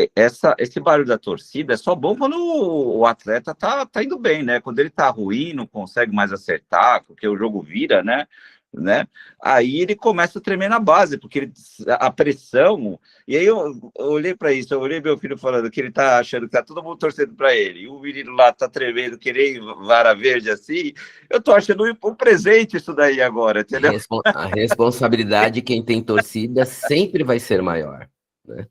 esse barulho da torcida é só bom quando o atleta tá indo bem, né? Quando ele tá ruim, não consegue mais acertar, porque o jogo vira, né? Aí ele começa a tremer na base, porque a pressão. E aí eu olhei para isso, eu olhei meu filho falando que ele tá achando que tá todo mundo torcendo para ele, e o menino lá tá tremendo, querendo vara verde assim. Eu tô achando um presente isso daí agora, entendeu? A responsabilidade de quem tem torcida sempre vai ser maior, né?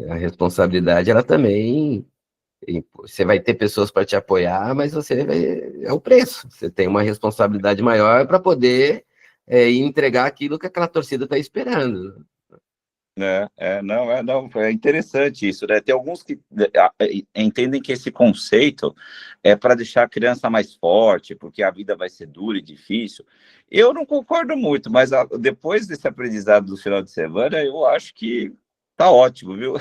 A responsabilidade, ela também. Você vai ter pessoas para te apoiar, mas é o preço. Você tem uma responsabilidade maior para poder entregar aquilo que aquela torcida está esperando. É interessante isso, né? Tem alguns que entendem que esse conceito é para deixar a criança mais forte, porque a vida vai ser dura e difícil. Eu não concordo muito, mas depois desse aprendizado do final de semana, eu acho que tá ótimo, viu?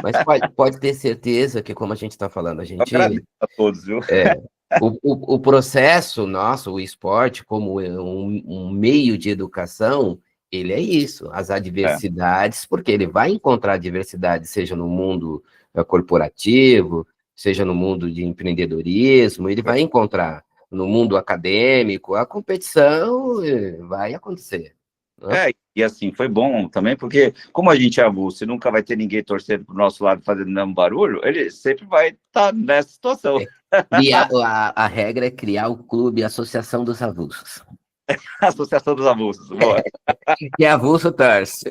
Mas pode ter certeza que, como a gente está falando, a gente... Eu agradeço a todos, viu? O processo nosso, o esporte, como um meio de educação, ele é isso, as adversidades, porque ele vai encontrar adversidades, seja no mundo corporativo, seja no mundo de empreendedorismo, ele vai encontrar no mundo acadêmico, a competição vai acontecer. E assim, foi bom também, porque como a gente é avulso e nunca vai ter ninguém torcendo pro nosso lado fazendo o mesmo barulho, ele sempre vai estar nessa situação. A regra é criar o clube Associação dos Avulsos. Associação dos Avulsos. Boa. Que é avulso torce.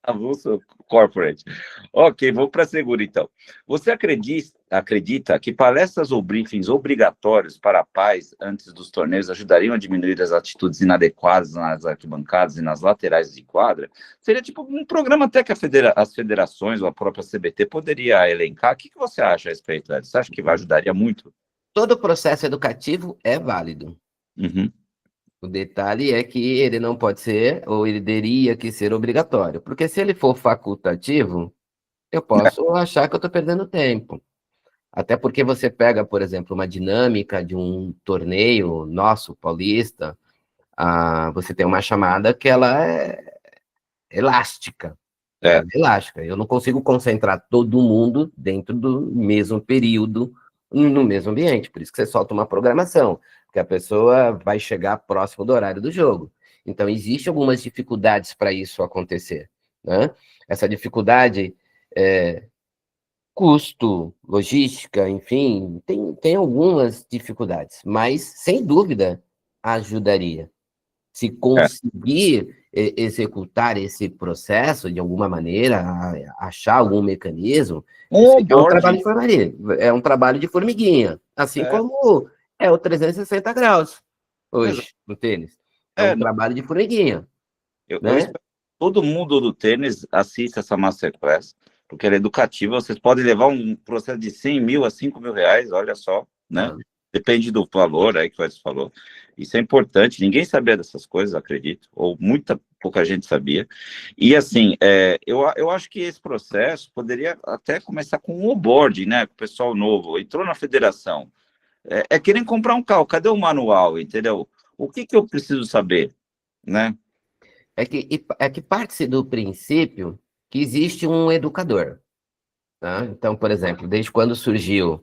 Avulso Corporate. Ok, vamos para a segunda, então. Você acredita que palestras ou briefings obrigatórios para pais antes dos torneios ajudariam a diminuir as atitudes inadequadas nas arquibancadas e nas laterais de quadra? Seria tipo um programa até que as federações ou a própria CBT poderia elencar. O que você acha a respeito, Ed? Você acha que ajudaria muito? Todo processo educativo é válido. Uhum. O detalhe é que ele não pode ser, ou ele teria que ser obrigatório. Porque se ele for facultativo, eu posso achar que eu estou perdendo tempo. Até porque você pega, por exemplo, uma dinâmica de um torneio nosso, paulista, você tem uma chamada que ela é elástica. É. Ela é elástica. Eu não consigo concentrar todo mundo dentro do mesmo período, no mesmo ambiente. Por isso que você solta uma programação, porque a pessoa vai chegar próximo do horário do jogo. Então, existem algumas dificuldades para isso acontecer, né? Essa dificuldade custo, logística, enfim, tem algumas dificuldades, mas, sem dúvida, ajudaria. Se conseguir executar esse processo de alguma maneira, achar algum mecanismo, é um trabalho de formaria, é um trabalho de formiguinha, assim como é o 360 graus hoje no tênis. É um trabalho de formiguinha. Eu espero que todo mundo do tênis assista essa Masterclass, porque ela é educativa, vocês podem levar um processo de 100 mil a 5 mil reais, olha só, né? Depende do valor aí que você falou. Isso é importante, ninguém sabia dessas coisas, acredito, ou pouca gente sabia. E assim, eu acho que esse processo poderia até começar com um onboarding, né? Com o pessoal novo, entrou na federação, querem comprar um carro, cadê o manual, entendeu? O que eu preciso saber, né? É que parte-se do princípio que existe um educador, tá? Então, por exemplo, desde quando surgiu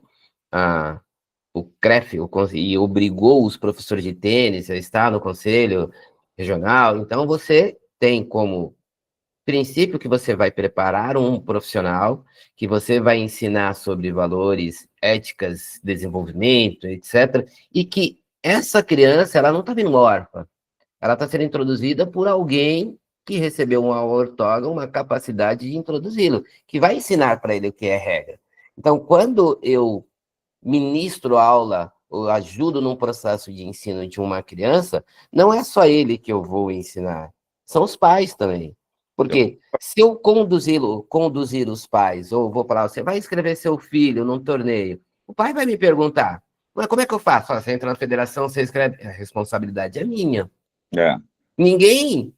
o CREF, e obrigou os professores de tênis a estar no conselho regional, então você tem como princípio que você vai preparar um profissional, que você vai ensinar sobre valores, éticas, desenvolvimento, etc., e que essa criança, ela não está vindo órfã, ela está sendo introduzida por alguém que recebeu uma ortoga, uma capacidade de introduzi-lo, que vai ensinar para ele o que é regra. Então, quando eu ministro aula, ou ajudo num processo de ensino de uma criança, não é só ele que eu vou ensinar, são os pais também. Porque se eu conduzir os pais, ou vou falar, você vai inscrever seu filho num torneio, o pai vai me perguntar, mas como é que eu faço? Você entra na federação, você escreve, a responsabilidade é minha. Ninguém,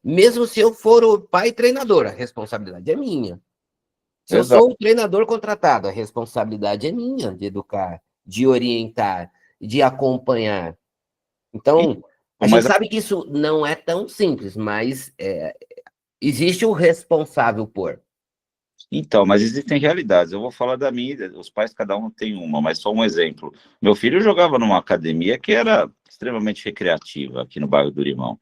mesmo se eu for o pai treinador, a responsabilidade é minha. Se eu sou um treinador contratado, a responsabilidade é minha de educar, de orientar, de acompanhar. Então, a gente sabe que isso não é tão simples, mas existe o responsável por. Então, mas existem realidades. Eu vou falar da minha, os pais, cada um tem uma, mas só um exemplo. Meu filho jogava numa academia que era extremamente recreativa, aqui no bairro do Limão,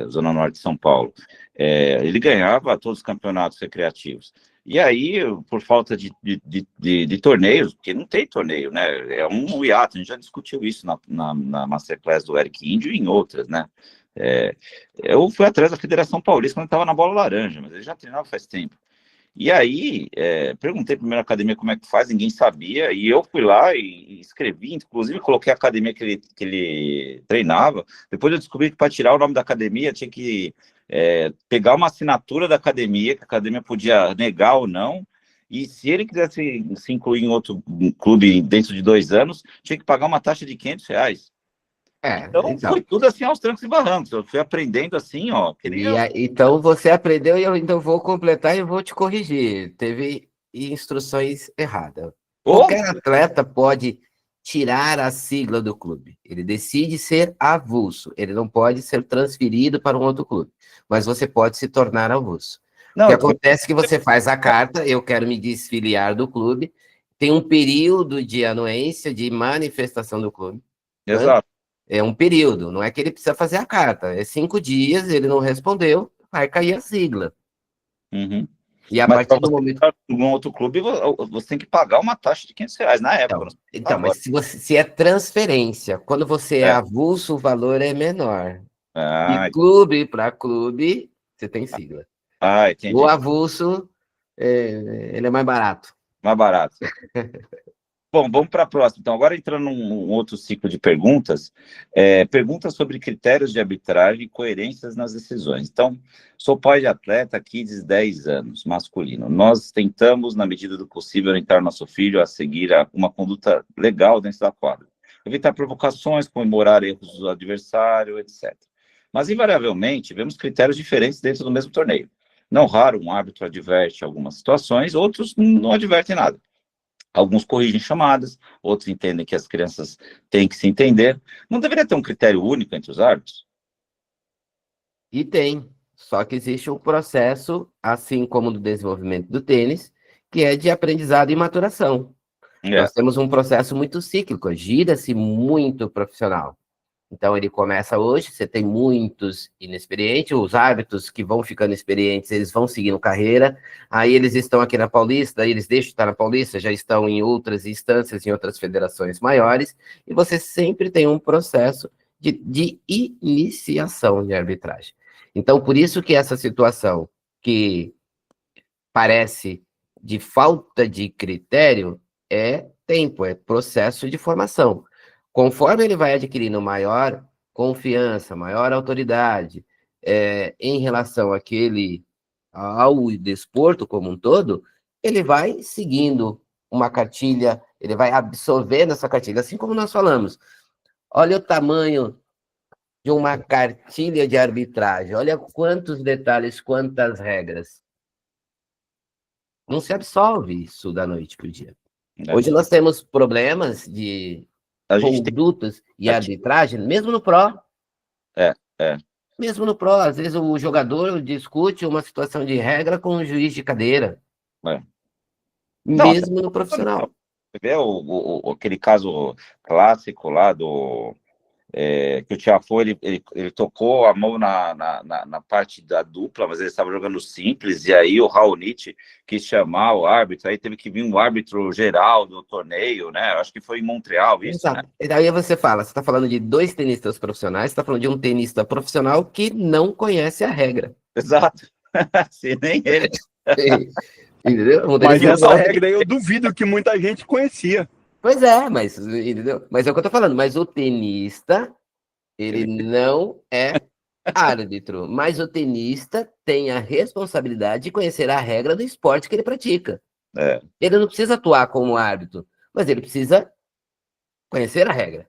Zona Norte de São Paulo. Ele ganhava todos os campeonatos recreativos. E aí, por falta de torneios, porque não tem torneio, né? É um hiato, a gente já discutiu isso na Masterclass do Eric Índio e em outras, né? Eu fui atrás da Federação Paulista quando estava na bola laranja, mas ele já treinava faz tempo. E aí, perguntei primeiro à academia como é que faz, ninguém sabia, e eu fui lá e escrevi, inclusive coloquei a academia que ele treinava. Depois eu descobri que para tirar o nome da academia tinha que pegar uma assinatura da academia, que a academia podia negar ou não, e se ele quisesse se incluir em outro clube dentro de 2 anos, tinha que pagar uma taxa de R$500. Então, foi tudo assim aos trancos e barrancos. Eu fui aprendendo assim, ó. Então, você aprendeu e eu ainda vou completar e vou te corrigir. Teve instruções erradas. Qualquer atleta pode tirar a sigla do clube. Ele decide ser avulso. Ele não pode ser transferido para um outro clube. Mas você pode se tornar avulso. O que acontece é que você faz a carta, eu quero me desfiliar do clube, tem um período de anuência, de manifestação do clube. Exato. Né? É um período, não é que ele precisa fazer a carta. 5 dias, ele não respondeu, vai cair a sigla. Uhum. E a Mas partir para do você momento... entrar num outro clube, você tem que pagar uma taxa de R$ 500 na época. Então, Agora. mas se é transferência, quando você é É. avulso, o valor é menor. Ah, De clube para clube, você tem sigla. entendi. O avulso, ele é mais barato. Mais barato. Bom, vamos para a próxima. Então, agora entrando num outro ciclo de perguntas, perguntas sobre critérios de arbitragem e coerências nas decisões. Então, sou pai de atleta, kids 10 anos, masculino. Nós tentamos, na medida do possível, orientar nosso filho a seguir uma conduta legal dentro da quadra. Evitar provocações, comemorar erros do adversário, etc. Mas, invariavelmente, vemos critérios diferentes dentro do mesmo torneio. Não raro, um árbitro adverte algumas situações, outros não advertem nada. Alguns corrigem chamadas, outros entendem que as crianças têm que se entender. Não deveria ter um critério único entre os árbitros? E tem. Só que existe um processo, assim como no desenvolvimento do tênis, que é de aprendizado e maturação. Nós temos um processo muito cíclico, gira-se muito profissional. Então, ele começa hoje, você tem muitos inexperientes, os árbitros que vão ficando experientes, eles vão seguindo carreira, aí eles estão aqui na Paulista, aí eles deixam de estar na Paulista, já estão em outras instâncias, em outras federações maiores, e você sempre tem um processo de iniciação de arbitragem. Então, por isso que essa situação que parece de falta de critério é tempo, é processo de formação. Conforme ele vai adquirindo maior confiança, maior autoridade em relação ao desporto como um todo, ele vai seguindo uma cartilha, ele vai absorvendo essa cartilha, assim como nós falamos. Olha o tamanho de uma cartilha de arbitragem, olha quantos detalhes, quantas regras. Não se absolve isso da noite para o dia. Hoje nós temos problemas de condutas e arbitragem, mesmo no Pro. Mesmo no Pro, às vezes o jogador discute uma situação de regra com o juiz de cadeira. Mesmo no profissional. Você vê aquele caso clássico lá que o Tiafoe, ele tocou a mão na parte da dupla, mas ele estava jogando simples, e aí o Raonic quis chamar o árbitro, aí teve que vir um árbitro geral do torneio, né? Acho que foi em Montreal isso, Exato. né? E daí você está falando de dois tenistas profissionais, você está falando de um tenista profissional que não conhece a regra. Exato. Se nem ele. Entendeu? Mas essa regra aí eu duvido que muita gente conhecia. Pois é, mas, entendeu? Mas é o que eu tô falando, mas o tenista, ele não é árbitro, mas o tenista tem a responsabilidade de conhecer a regra do esporte que ele pratica. Ele não precisa atuar como árbitro, mas ele precisa conhecer a regra.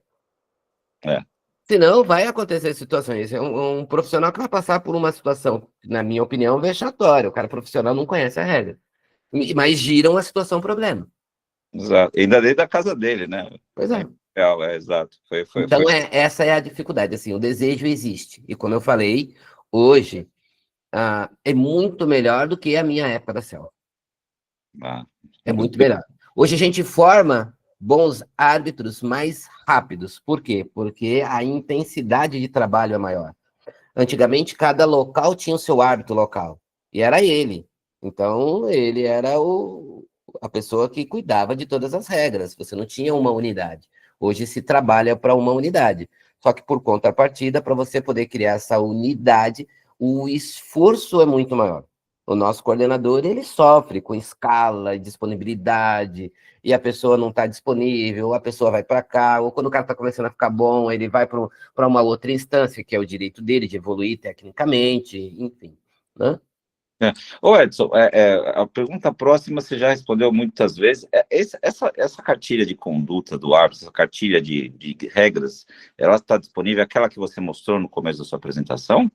Senão vai acontecer situações. É um profissional que vai passar por uma situação, na minha opinião, vexatória. O cara profissional não conhece a regra. Mas gira uma situação problema. Exato. Ainda dentro da casa dele, né? Pois é. Exato. Então, essa é a dificuldade, assim, o desejo existe. E como eu falei, hoje, é muito melhor do que a minha época da selva. É muito melhor. Hoje a gente forma bons árbitros mais rápidos. Por quê? Porque a intensidade de trabalho é maior. Antigamente, cada local tinha o seu árbitro local. E era ele. Então, ele era a pessoa que cuidava de todas as regras. Você não tinha uma unidade. Hoje se trabalha para uma unidade. Só que, por contrapartida, para você poder criar essa unidade, o esforço é muito maior. O nosso coordenador, ele sofre com escala, disponibilidade, e a pessoa não está disponível, ou a pessoa vai para cá, ou quando o cara está começando a ficar bom, ele vai para uma outra instância, que é o direito dele de evoluir tecnicamente, enfim, né? Ô Edson, a pergunta próxima você já respondeu muitas vezes. Essa cartilha de conduta do árbitro, essa cartilha de regras, ela está disponível, aquela que você mostrou no começo da sua apresentação?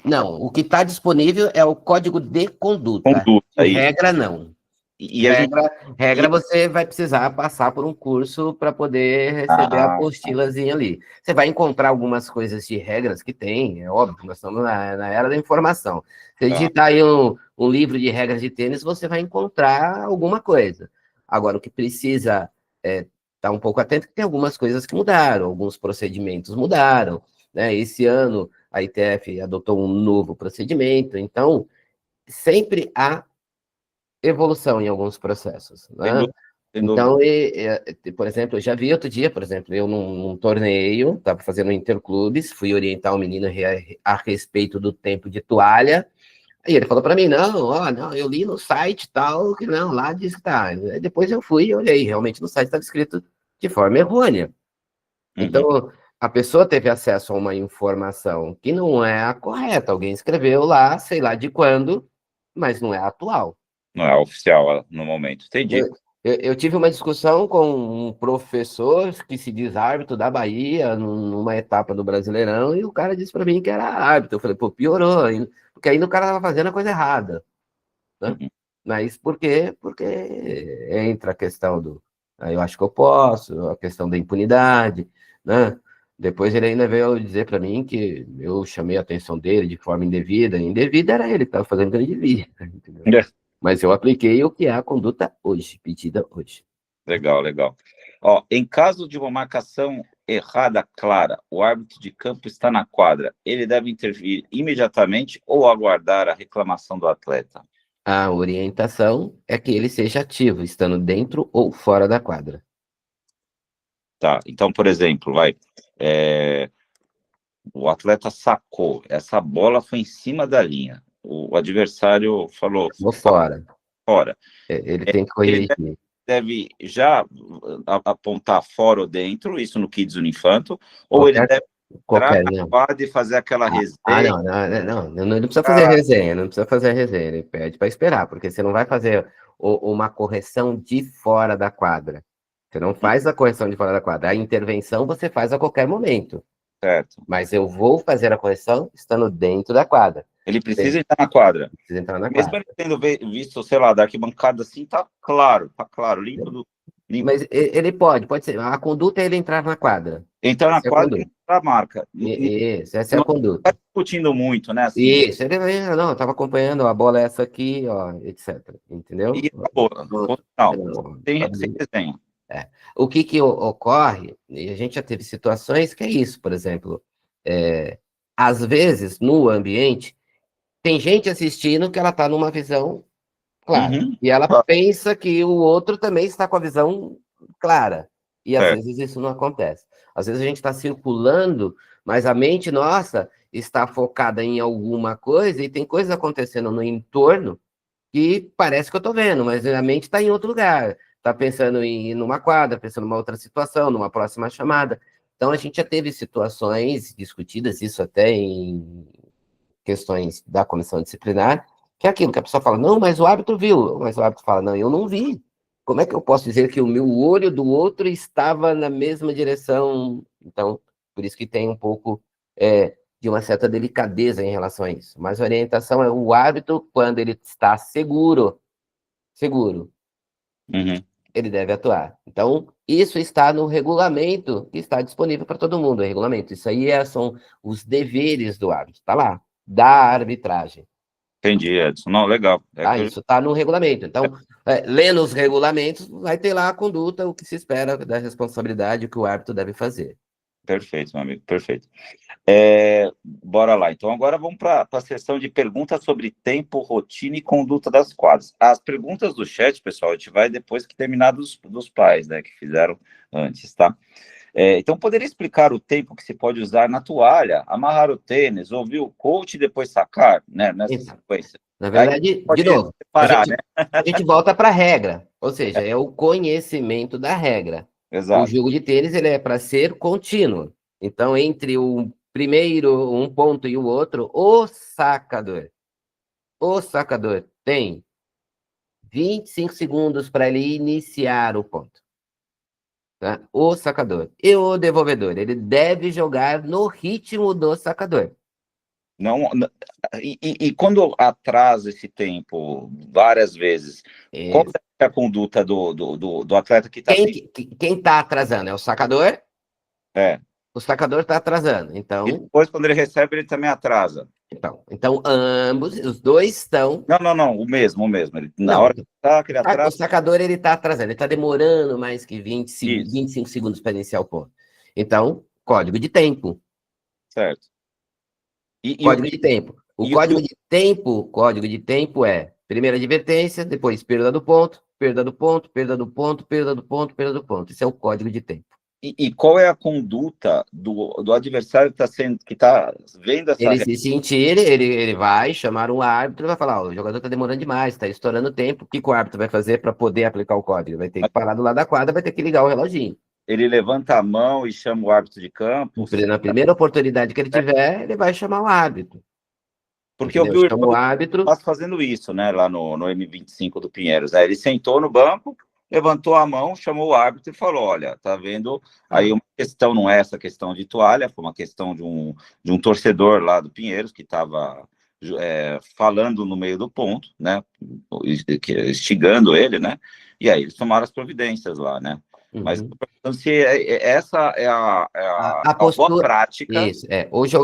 Não, o que está disponível é o código de conduta. Regra, não. Regra, você vai precisar passar por um curso para poder receber a apostilazinha ali. Você vai encontrar algumas coisas de regras que tem, é óbvio, nós estamos na era da informação. Se digitar aí um livro de regras de tênis, você vai encontrar alguma coisa. Agora, o que precisa estar um pouco atento, que tem algumas coisas que mudaram, alguns procedimentos mudaram, né? Esse ano, a ITF adotou um novo procedimento, então sempre há evolução em alguns processos, né? Sem dúvida, sem dúvida. Então, por exemplo, eu já vi outro dia, por exemplo, eu num torneio, estava fazendo interclubes, fui orientar o menino a respeito do tempo de toalha, aí ele falou para mim, não, eu li no site tal, que não, lá diz que tá. Aí depois eu fui e olhei, realmente no site estava escrito de forma errônea. Então, a pessoa teve acesso a uma informação que não é a correta, alguém escreveu lá, sei lá de quando, mas não é atual. Não é oficial no momento, entendi. Eu tive uma discussão com um professor que se diz árbitro da Bahia, numa etapa do Brasileirão, e o cara disse para mim que era árbitro. Eu falei, pô, piorou, porque ainda o cara estava fazendo a coisa errada. Né? Mas por quê? Porque entra a questão do... eu acho que eu posso, a questão da impunidade, né? Depois ele ainda veio dizer para mim que eu chamei a atenção dele de forma indevida. Indevida era ele que estava fazendo o que ele devia, entendeu? Mas eu apliquei o que é a conduta hoje, pedida hoje. Legal, legal. Ó, em caso de uma marcação errada clara, o árbitro de campo está na quadra, ele deve intervir imediatamente ou aguardar a reclamação do atleta? A orientação é que ele seja ativo, estando dentro ou fora da quadra. Tá, então, por exemplo, o atleta sacou, essa bola foi em cima da linha, o adversário falou... Vou fora. Fora. Ele tem que corrigir. Ele deve já apontar fora ou dentro, isso no Kids Uninfanto, ou ele deve entrar na quadra e fazer aquela resenha? Não precisa fazer resenha, não precisa fazer resenha, ele pede para esperar, porque você não vai fazer uma correção de fora da quadra. Você não faz a correção de fora da quadra. A intervenção você faz a qualquer momento. Certo. Mas eu vou fazer a correção estando dentro da quadra. Ele precisa entrar na quadra. Precisa entrar na Mesmo quadra. ele tendo visto, sei lá, da arquibancada assim, tá claro, limpo. Mas ele pode ser. A conduta é ele entrar na quadra. Entrar na quadra e entrar a marca. Isso, essa é a conduta. Não está discutindo muito, né? Assim, isso, ele não, estava acompanhando, a bola é essa aqui, ó, etc. Entendeu? E acabou. Não, sem resenha. O que ocorre, e a gente já teve situações que é isso, por exemplo, às vezes, no ambiente, tem gente assistindo que ela está numa visão clara, e ela pensa que o outro também está com a visão clara, e às vezes isso não acontece. Às vezes a gente está circulando, mas a mente nossa está focada em alguma coisa, e tem coisas acontecendo no entorno que parece que eu estou vendo, mas a mente está em outro lugar. Está pensando em numa quadra, pensando numa outra situação, numa próxima chamada. Então, a gente já teve situações discutidas, isso até em questões da comissão disciplinar, que é aquilo que a pessoa fala, não, mas o árbitro viu. Mas o árbitro fala, não, eu não vi. Como é que eu posso dizer que o meu olho do outro estava na mesma direção? Então, por isso que tem um pouco de uma certa delicadeza em relação a isso. Mas a orientação é o árbitro, quando ele está seguro, ele deve atuar. Então, isso está no regulamento que está disponível para todo mundo, o regulamento. Isso aí são os deveres do árbitro, está lá, da arbitragem. Entendi, Edson. Não, legal. Isso está no regulamento. Então, lendo os regulamentos, vai ter lá a conduta, o que se espera da responsabilidade que o árbitro deve fazer. Perfeito, meu amigo, perfeito. Bora lá. Então, agora vamos para a sessão de perguntas sobre tempo, rotina e conduta das quadras. As perguntas do chat, pessoal, a gente vai depois que terminar dos pais, né, que fizeram antes, tá? Então, poderia explicar o tempo que se pode usar na toalha, amarrar o tênis, ouvir o coach e depois sacar, né, nessa sequência? Na verdade, de novo, a gente volta para a regra, ou seja, é o conhecimento da regra. Exato. O jogo de tênis ele é para ser contínuo. Então, entre o primeiro, um ponto e o outro, o sacador tem 25 segundos para ele iniciar o ponto. Tá? O sacador. E o devolvedor, ele deve jogar no ritmo do sacador. Não, e quando atrasa esse tempo várias vezes, qual é a conduta do atleta que está... Quem está atrasando é o sacador? O sacador está atrasando, então... E depois, quando ele recebe, ele também atrasa. Então ambos, os dois estão... Não, o mesmo. Ele, na hora que ele atrasa... O sacador, ele está atrasando, ele está demorando mais que 25 segundos para iniciar o ponto. Então, código de tempo. Certo. Código de tempo. O código de tempo é primeira advertência, depois perda do ponto, perda do ponto, perda do ponto, perda do ponto, perda do ponto. Isso é o código de tempo. E qual é a conduta do adversário que está vendo essa... Ele se sentir, ele vai chamar um árbitro e vai falar, ó, o jogador está demorando demais, está estourando o tempo. O que o árbitro vai fazer para poder aplicar o código? Vai ter que parar do lado da quadra, vai ter que ligar o reloginho. Ele levanta a mão e chama o árbitro de campo? Na primeira oportunidade que ele tiver, ele vai chamar o árbitro. Porque eu vi o árbitro fazendo isso, né, lá no M25 do Pinheiros. Aí ele sentou no banco, levantou a mão, chamou o árbitro e falou, olha, tá vendo? Aí uma questão, não é essa questão de toalha, foi uma questão de um torcedor lá do Pinheiros que estava falando no meio do ponto, né, instigando ele, né, e aí eles tomaram as providências lá, né. Mas então, se essa é a postura, boa prática. Isso,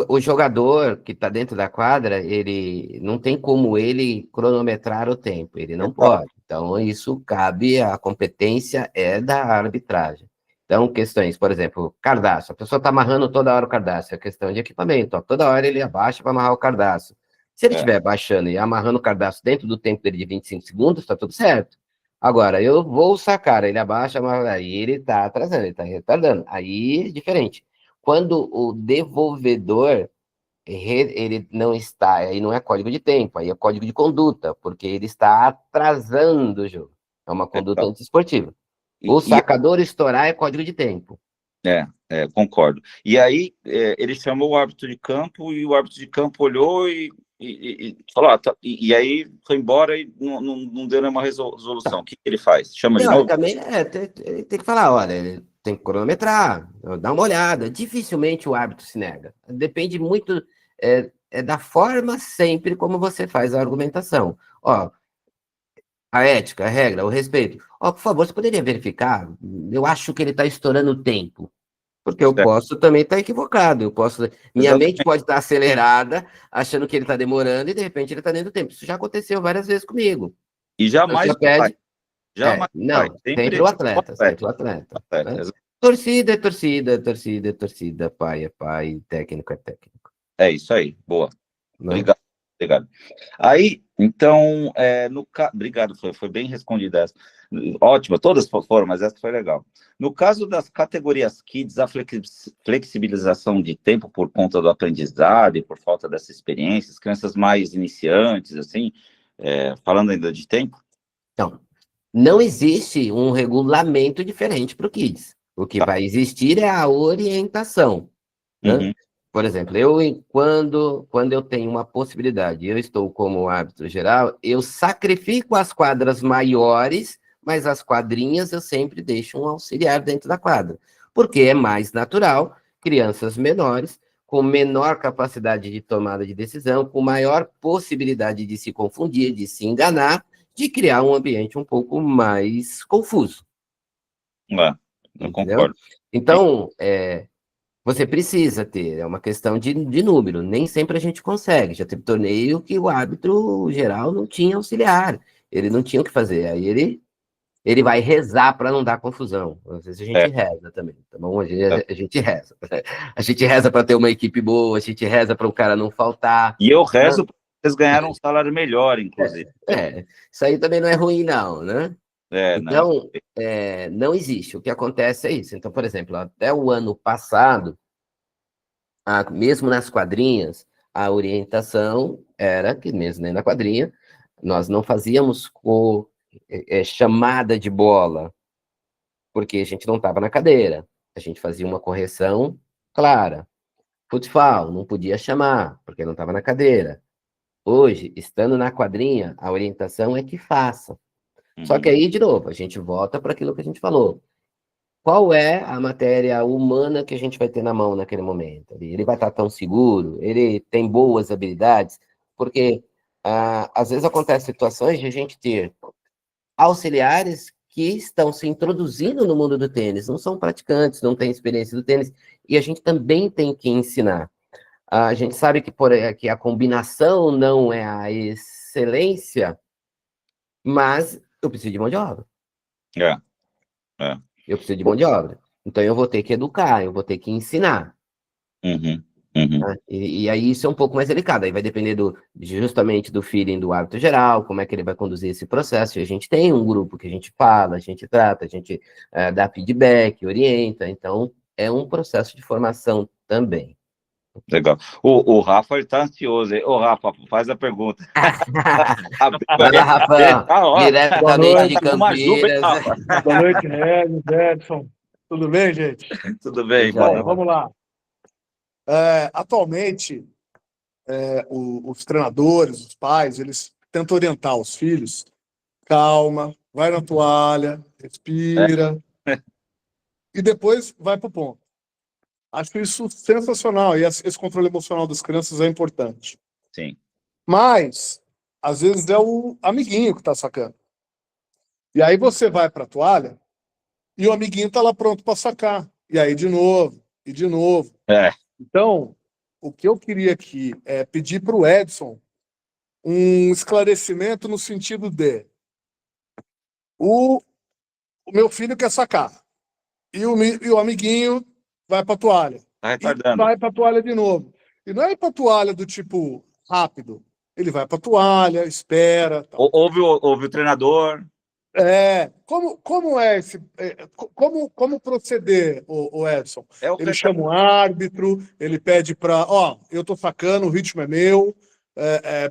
o jogador que está dentro da quadra, ele não tem como ele cronometrar o tempo, ele não pode. Então, isso cabe, a competência é da arbitragem. Então, questões, por exemplo, cardápio, a pessoa está amarrando toda hora o cardápio, é questão de equipamento, ó, toda hora ele abaixa para amarrar o cardápio. Se ele estiver baixando e amarrando o cardápio dentro do tempo dele de 25 segundos, está tudo certo. Agora, eu vou sacar, ele abaixa, aí ele está atrasando, ele está retardando. Aí é diferente. Quando o devolvedor, ele não está, aí não é código de tempo, aí é código de conduta, porque ele está atrasando o jogo. É uma conduta antiesportiva. O sacador estourar é código de tempo. Concordo. E aí, ele chamou o árbitro de campo, e o árbitro de campo olhou e falou, e aí foi embora e não deu nenhuma resolução. O que ele faz? Chama de novo? Também tem que falar, olha, ele tem que cronometrar, dá uma olhada. Dificilmente o árbitro se nega. Depende muito da forma sempre como você faz a argumentação. Ó, a ética, a regra, o respeito. Ó, por favor, você poderia verificar? Eu acho que ele está estourando o tempo. Porque eu posso também estar equivocado. Minha mente pode estar acelerada, achando que ele está demorando, e de repente ele está dentro do tempo. Isso já aconteceu várias vezes comigo. E jamais já pede. Sempre o atleta. Sempre o atleta. Né? Torcida é torcida, torcida é torcida, pai é pai, técnico é técnico. É isso aí, boa. Não? Obrigado. Aí, então, obrigado, foi bem respondida essa. Ótima, todas foram, mas essa foi legal. No caso das categorias Kids, a flexibilização de tempo por conta do aprendizado e por falta dessa experiência, as crianças mais iniciantes, assim, falando ainda de tempo? Então, não existe um regulamento diferente para o Kids. O que vai existir é a orientação. Né? Por exemplo, quando eu tenho uma possibilidade, eu estou como árbitro geral, eu sacrifico as quadras maiores, mas as quadrinhas eu sempre deixo um auxiliar dentro da quadra, porque é mais natural, crianças menores, com menor capacidade de tomada de decisão, com maior possibilidade de se confundir, de se enganar, de criar um ambiente um pouco mais confuso. Eu concordo. Então, você precisa ter, é uma questão de número, nem sempre a gente consegue. Já teve torneio que o árbitro geral não tinha auxiliar, ele não tinha o que fazer, aí ele vai rezar para não dar confusão. Às vezes a gente reza também, tá bom? A gente reza. A gente reza para ter uma equipe boa, a gente reza para o cara não faltar. E eu rezo para vocês ganharem um salário melhor, inclusive. Isso aí também não é ruim, não, né? Então, não. Não existe. O que acontece é isso. Então, por exemplo, até o ano passado, mesmo nas quadrinhas, a orientação era que, mesmo na quadrinha, nós não fazíamos chamada de bola, porque a gente não estava na cadeira. A gente fazia uma correção clara. Futsal, não podia chamar, porque não estava na cadeira. Hoje, estando na quadrinha, a orientação é que faça. Só que aí, de novo, a gente volta para aquilo que a gente falou. Qual é a matéria humana que a gente vai ter na mão naquele momento? Ele vai estar tão seguro? Ele tem boas habilidades? Porque, às vezes, acontecem situações de a gente ter auxiliares que estão se introduzindo no mundo do tênis, não são praticantes, não têm experiência do tênis, e a gente também tem que ensinar. A gente sabe que a combinação não é a excelência, mas eu preciso de mão de obra. Eu preciso de mão de obra. Então, eu vou ter que educar, eu vou ter que ensinar. Uhum. Né? E aí isso é um pouco mais delicado, aí vai depender justamente do feeling do hábito geral, como é que ele vai conduzir esse processo. E a gente tem um grupo que a gente fala, a gente trata, a gente dá feedback, orienta, então é um processo de formação também. Legal. O Rafa, ele tá ansioso, hein? Ô, Rafa, faz a pergunta. Vai lá, Rafa, Tá, ó. Boa diretamente noite. de Tá com uma juba, hein, Campinas. Rafa? Boa noite, Regis, Edson. Tudo bem, gente? Tudo bem, Já boa é. Bom, vamos lá. Atualmente, os treinadores, os pais, eles tentam orientar os filhos. Calma, vai na toalha, respira, e depois vai para o ponto. Acho isso sensacional, e esse controle emocional das crianças é importante. Sim. Mas, às vezes, é o amiguinho que está sacando. E aí você vai para a toalha e o amiguinho está lá pronto para sacar. E aí, de novo, e de novo. É. Então, o que eu queria aqui é pedir para o Edson um esclarecimento no sentido de o meu filho quer sacar e o amiguinho vai para a toalha. Tá E retardando. vai para a toalha de novo. E não é ir para a toalha do tipo rápido. Ele vai para a toalha, espera. Tal. Ouve o treinador. Como é esse. Como proceder, o Edson? É o Ele chama o árbitro, ele pede para. Eu estou sacando, o ritmo é meu.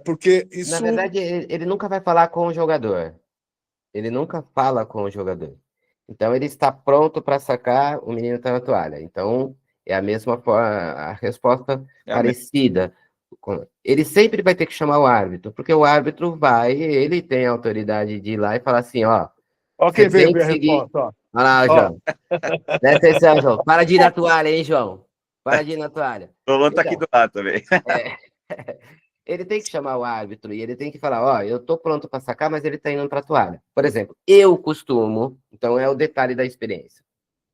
Porque isso. Na verdade, ele nunca vai falar com o jogador. Ele nunca fala com o jogador. Então, ele está pronto para sacar, o menino está na toalha. Então, é a mesma forma, a resposta parecida. Ele sempre vai ter que chamar o árbitro, porque o árbitro ele tem a autoridade de ir lá e falar assim, ó. Ok, você veio tem que a seguir. resposta. Ó. Olha lá, João. Presta atenção, João. Para de ir na toalha, hein, João? Para de ir na toalha. O Lolo tá aqui do lado também. Ele tem que chamar o árbitro e ele tem que falar, ó, eu tô pronto para sacar, mas ele tá indo para a toalha. Por exemplo, eu costumo, então é o detalhe da experiência.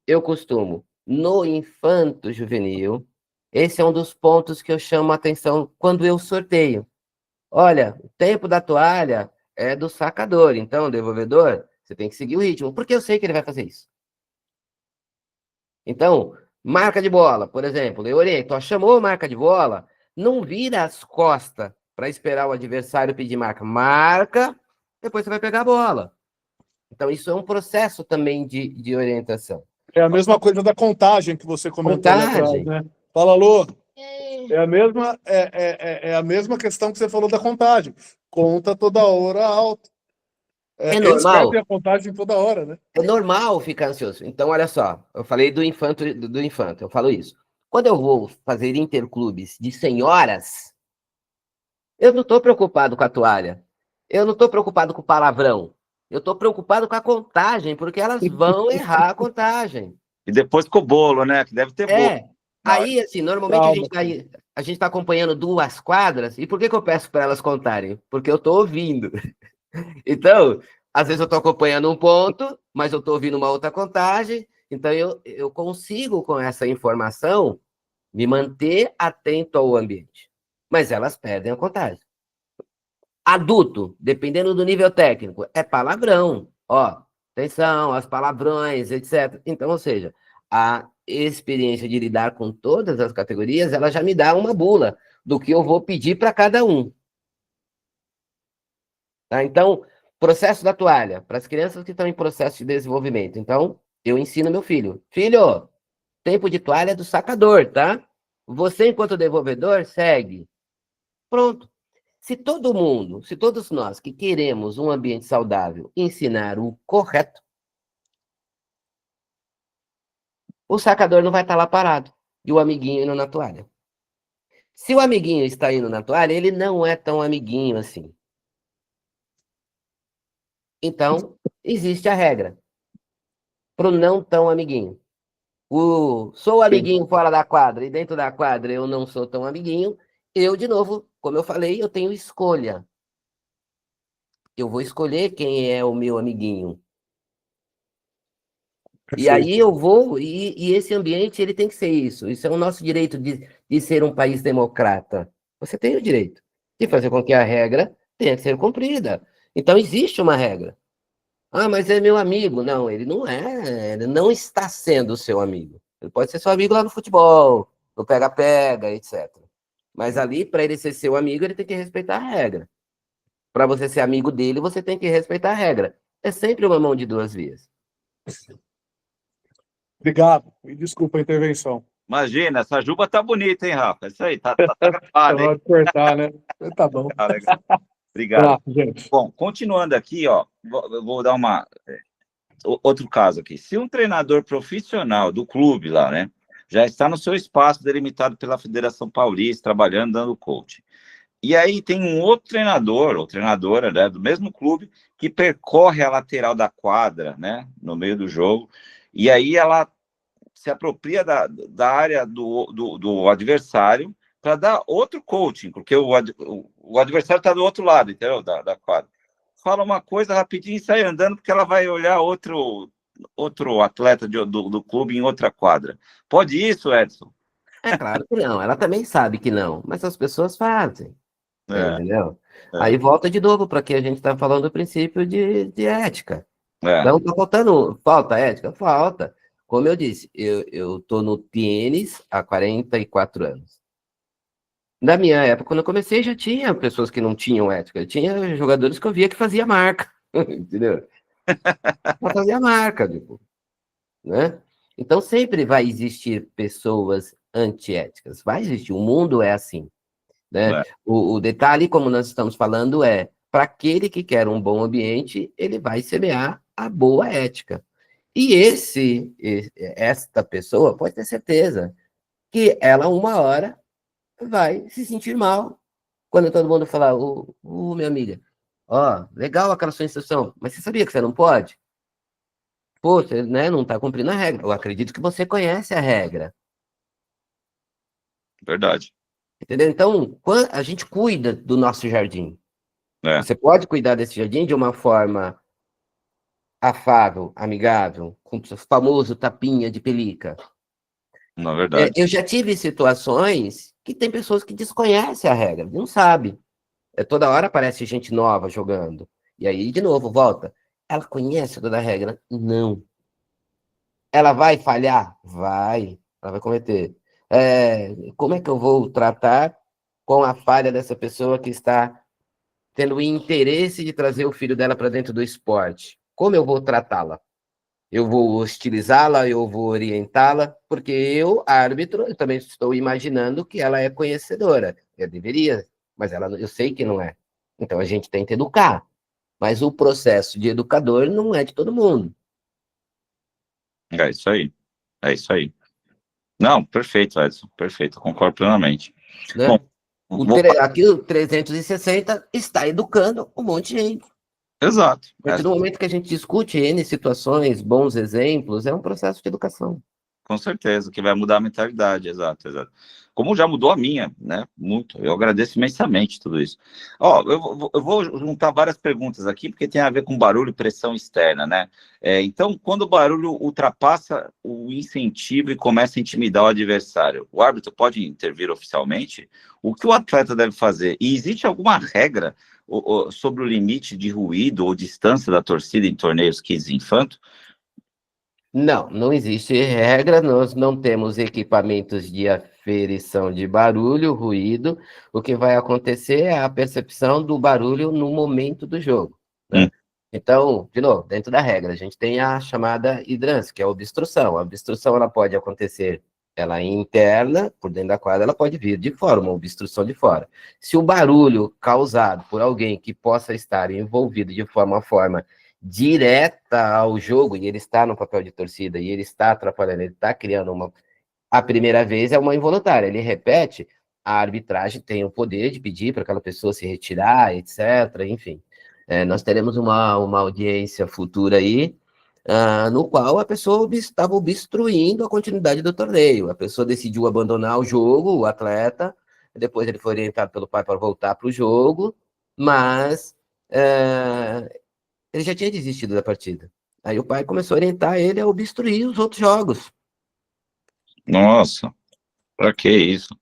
Eu costumo, no infanto juvenil, esse é um dos pontos que eu chamo a atenção quando eu sorteio. Olha, o tempo da toalha é do sacador, então, devolvedor, você tem que seguir o ritmo, porque eu sei que ele vai fazer isso. Então, marca de bola, por exemplo, eu oriento, ó, chamou marca de bola, não vira as costas para esperar o adversário pedir marca. Marca, depois você vai pegar a bola. Então, isso é um processo também de orientação. É a mesma coisa da contagem que você comentou lá atrás, né? Fala, Lô. É a mesma questão que você falou da contagem. Conta toda hora alto. É Eles normal. perdem a contagem toda hora, né? É normal ficar ansioso. Então, olha só, eu falei do infanto, eu falo isso. Quando eu vou fazer interclubes de senhoras, eu não estou preocupado com a toalha. Eu não estou preocupado com o palavrão. Eu estou preocupado com a contagem, porque elas vão errar a contagem. E depois com o bolo, né? Que deve ter bolo. Aí, assim, normalmente a gente está acompanhando 2 quadras, e por que eu peço para elas contarem? Porque eu estou ouvindo. Então, às vezes eu estou acompanhando um ponto, mas eu estou ouvindo uma outra contagem, então eu consigo, com essa informação, me manter atento ao ambiente. Mas elas perdem a contagem. Adulto, dependendo do nível técnico, é palavrão. Ó, atenção, as palavrões, etc. Então, ou seja, a experiência de lidar com todas as categorias, ela já me dá uma bula do que eu vou pedir para cada um. Tá? Então, processo da toalha, para as crianças que estão em processo de desenvolvimento. Então, eu ensino meu filho. Filho, tempo de toalha é do sacador, tá? Você, enquanto devolvedor, segue. Pronto. Se todo mundo, se todos nós que queremos um ambiente saudável ensinar o correto, o sacador não vai estar lá parado e o amiguinho indo na toalha. Se o amiguinho está indo na toalha, ele não é tão amiguinho assim. Então, existe a regra para o não tão amiguinho. Sou amiguinho fora da quadra e dentro da quadra eu não sou tão amiguinho. Eu, de novo, como eu falei, eu tenho escolha. Eu vou escolher quem é o meu amiguinho. E aí eu vou, e esse ambiente, ele tem que ser isso. Isso é o nosso direito de ser um país democrata. Você tem o direito de fazer com que a regra tenha que ser cumprida. Então, existe uma regra. Ah, mas é meu amigo. Não, ele não é. Ele não está sendo seu amigo. Ele pode ser seu amigo lá no futebol, no pega-pega, etc. Mas ali, para ele ser seu amigo, ele tem que respeitar a regra. Para você ser amigo dele, você tem que respeitar a regra. É sempre uma mão de duas vias. Obrigado. E desculpa a intervenção. Imagina, essa juba tá bonita, hein, Rafa? Isso aí, tá gravado, hein? Pode cortar, né? Tá bom. Ah, legal. Obrigado. Gente. Bom, continuando aqui, ó, eu vou dar outro caso aqui. Se um treinador profissional do clube lá, né, já está no seu espaço delimitado pela Federação Paulista, trabalhando, dando coach. E aí tem um outro treinador, ou treinadora, né, do mesmo clube, que percorre a lateral da quadra, né, no meio do jogo, e aí ela se apropria da área do adversário para dar outro coaching, porque o adversário está do outro lado, entendeu? Da quadra. Fala uma coisa rapidinho e sai andando, porque ela vai olhar outro atleta do clube em outra quadra. Pode isso, Edson? É claro que não, ela também sabe que não, mas as pessoas fazem, entendeu? Aí volta de novo para que a gente está falando do princípio de ética. Então, falta ética? Falta. Como eu disse, eu tô no tênis há 44 anos. Na minha época, quando eu comecei, já tinha pessoas que não tinham ética. Tinha jogadores que eu via que fazia marca, entendeu? Mas fazia marca, tipo, né? Então, sempre vai existir pessoas antiéticas. Vai existir. O mundo é assim, né? O detalhe, como nós estamos falando, é para aquele que quer um bom ambiente, ele vai semear a boa ética. E esta pessoa pode ter certeza que ela, uma hora, vai se sentir mal. Quando todo mundo falar, minha amiga, ó, legal aquela sua instrução, mas você sabia que você não pode? Pô, você, né, não está cumprindo a regra. Eu acredito que você conhece a regra. Verdade. Entendeu? Então, a gente cuida do nosso jardim. É. Você pode cuidar desse jardim de uma forma afável, amigável, com o famoso tapinha de pelica. Na verdade. Eu já tive situações que tem pessoas que desconhecem a regra, não sabe. Toda hora aparece gente nova jogando. E aí, de novo, volta. Ela conhece toda a regra? Não. Ela vai falhar? Vai. Ela vai cometer. Como é que eu vou tratar com a falha dessa pessoa que está tendo o interesse de trazer o filho dela para dentro do esporte? Como eu vou tratá-la? Eu vou hostilizá-la, eu vou orientá-la, porque eu, árbitro, eu também estou imaginando que ela é conhecedora. Eu deveria, mas eu sei que não é. Então a gente tem que educar. Mas o processo de educador não é de todo mundo. É isso aí. É isso aí. Não, perfeito, Edson. Perfeito, concordo plenamente. Né? Bom, aqui o 360 está educando um monte de gente. Exato. A partir do momento que a gente discute N situações, bons exemplos, é um processo de educação. Com certeza, que vai mudar a mentalidade, exato. Como já mudou a minha, né? Muito. Eu agradeço imensamente tudo isso. Ó, eu vou juntar várias perguntas aqui, porque tem a ver com barulho e pressão externa, né? Então, quando o barulho ultrapassa o incentivo e começa a intimidar o adversário, o árbitro pode intervir oficialmente? O que o atleta deve fazer? E existe alguma regra sobre o limite de ruído ou distância da torcida em torneios Kids Infanto? Não existe regra, nós não temos equipamentos de aferição de barulho, ruído. O que vai acontecer é a percepção do barulho no momento do jogo, né? Então, de novo, dentro da regra, a gente tem a chamada hidrância, que é a obstrução. A obstrução ela pode acontecer, ela é interna, por dentro da quadra, ela pode vir de fora, uma obstrução de fora. Se o barulho causado por alguém que possa estar envolvido de forma direta ao jogo, e ele está no papel de torcida, e ele está atrapalhando, ele está criando a primeira vez é uma involuntária, ele repete, a arbitragem tem o poder de pedir para aquela pessoa se retirar, etc., enfim. Nós teremos uma audiência futura aí, no qual a pessoa estava obstruindo a continuidade do torneio, a pessoa decidiu abandonar o jogo, o atleta, depois ele foi orientado pelo pai para voltar para o jogo, mas ele já tinha desistido da partida. Aí o pai começou a orientar ele a obstruir os outros jogos. Nossa, pra que isso?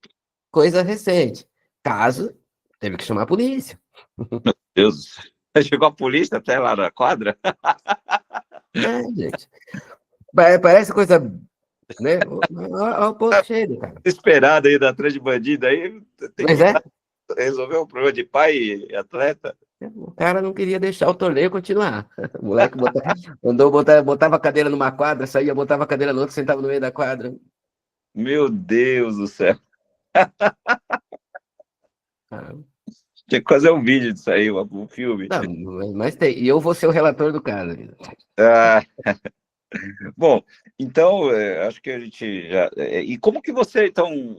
Coisa recente. Caso, teve que chamar a polícia. Meu Deus, chegou a polícia até lá na quadra? Gente. Parece coisa Né? Olha o ponto que chega, cara. Esperado aí da atrás de bandido aí, tem Mas que resolver o problema de pai e atleta. o cara não queria deixar o torneio continuar. O moleque botava a cadeira numa quadra, saía, botava a cadeira no outro, sentava no meio da quadra. Meu Deus do céu. Ah, Tinha que fazer um vídeo disso aí, um filme. não, mas tem. E eu vou ser o relator do cara. Ah, bom, então, acho que a gente já... e como que você, então,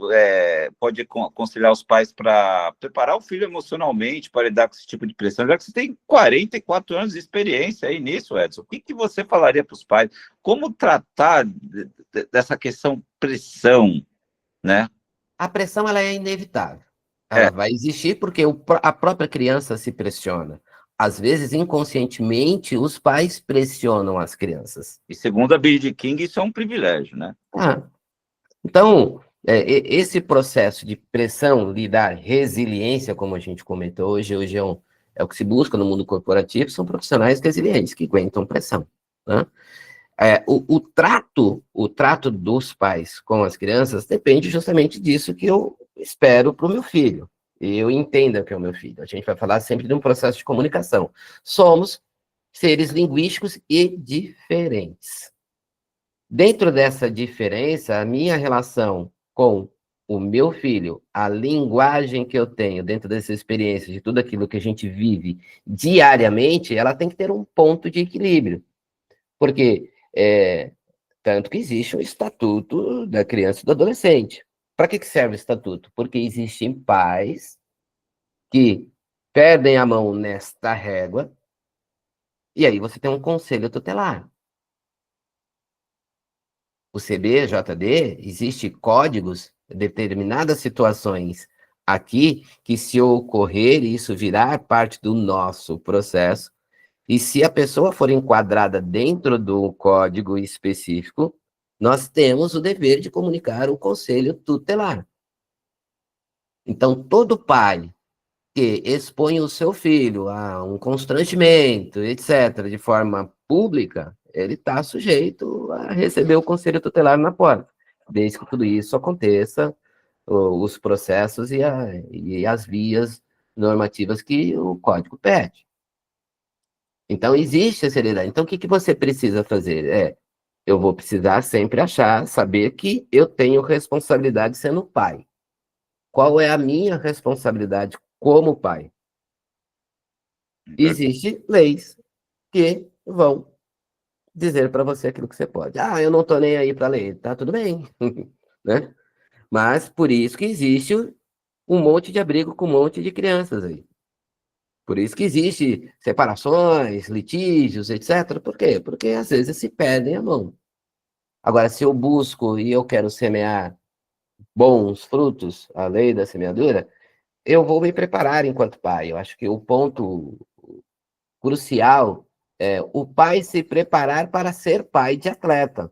pode aconselhar os pais para preparar o filho emocionalmente para lidar com esse tipo de pressão, já que você tem 44 anos de experiência aí nisso, Edson? O que que você falaria para os pais? Como tratar dessa questão pressão, né? A pressão ela é inevitável. É. Ela vai existir porque a própria criança se pressiona. Às vezes, inconscientemente, os pais pressionam as crianças. E segundo a B.B. King, isso é um privilégio, né? Então, esse processo de pressão, lidar resiliência, como a gente comentou hoje é o que se busca no mundo corporativo, são profissionais resilientes, que aguentam pressão. Né? O trato dos pais com as crianças depende justamente disso que eu espero para o meu filho. Eu entenda que é o meu filho. A gente vai falar sempre de um processo de comunicação. Somos seres linguísticos e diferentes. Dentro dessa diferença, a minha relação com o meu filho, a linguagem que eu tenho dentro dessa experiência, de tudo aquilo que a gente vive diariamente, ela tem que ter um ponto de equilíbrio. Porque, tanto que existe um estatuto da criança e do adolescente. Para que serve o estatuto? Porque existem pais que perdem a mão nesta régua, e aí você tem um conselho tutelar. O CBJD, existe códigos, determinadas situações aqui, que se ocorrer, isso virar parte do nosso processo, e se a pessoa for enquadrada dentro do código específico, nós temos o dever de comunicar o conselho tutelar. Então, todo pai que expõe o seu filho a um constrangimento, etc., de forma pública, ele está sujeito a receber o conselho tutelar na porta, desde que tudo isso aconteça, os processos e as vias normativas que o código pede. Então, existe a seriedade. Então, o que você precisa fazer? Eu vou precisar sempre saber que eu tenho responsabilidade sendo pai. Qual é a minha responsabilidade como pai? Existem leis que vão dizer para você aquilo que você pode. Eu não estou nem aí para a lei. Tá tudo bem. Né? Mas, por isso que existe um monte de abrigo com um monte de crianças aí. Por isso que existe separações, litígios, etc. Por quê? Porque às vezes se perdem a mão. Agora, se eu busco e eu quero semear bons frutos, a lei da semeadura, eu vou me preparar enquanto pai. Eu acho que o ponto crucial é o pai se preparar para ser pai de atleta.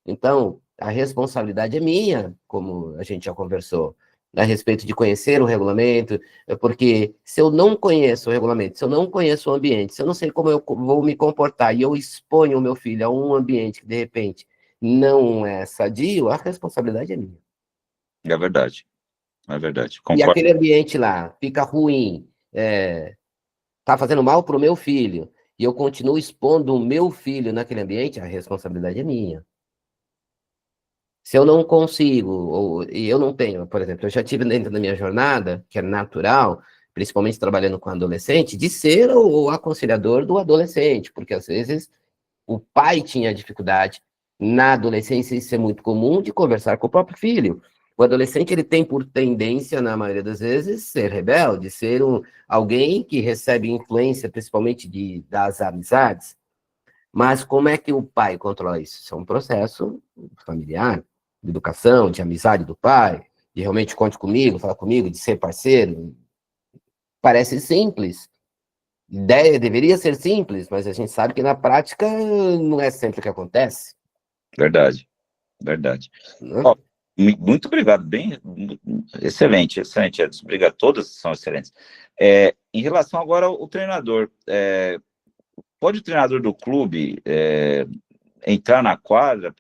Então, a responsabilidade é minha, como a gente já conversou, a respeito de conhecer o regulamento, porque se eu não conheço o regulamento, se eu não conheço o ambiente, se eu não sei como eu vou me comportar e eu exponho o meu filho a um ambiente que, de repente, não é sadio, a responsabilidade é minha. É verdade. É verdade. E Concordo. aquele ambiente lá fica ruim, tá fazendo mal para o meu filho, e eu continuo expondo o meu filho naquele ambiente, a responsabilidade é minha. Se eu não consigo, e eu não tenho, por exemplo, eu já tive dentro da minha jornada, que é natural, principalmente trabalhando com adolescente, de ser o aconselhador do adolescente, porque às vezes o pai tinha dificuldade na adolescência, isso é muito comum, de conversar com o próprio filho. O adolescente, ele tem por tendência, na maioria das vezes, ser rebelde, ser alguém que recebe influência, principalmente das amizades. Mas como é que o pai controla isso? Isso é um processo familiar, de educação, de amizade do pai, de realmente conte comigo, fala comigo, de ser parceiro. Parece simples. Ideia deveria ser simples, mas a gente sabe que na prática não é sempre o que acontece. Verdade, verdade. Né? Ó, muito obrigado, bem, excelente, Edson, obrigado, todas são excelentes. Em relação agora ao treinador, pode o treinador do clube entrar na quadra,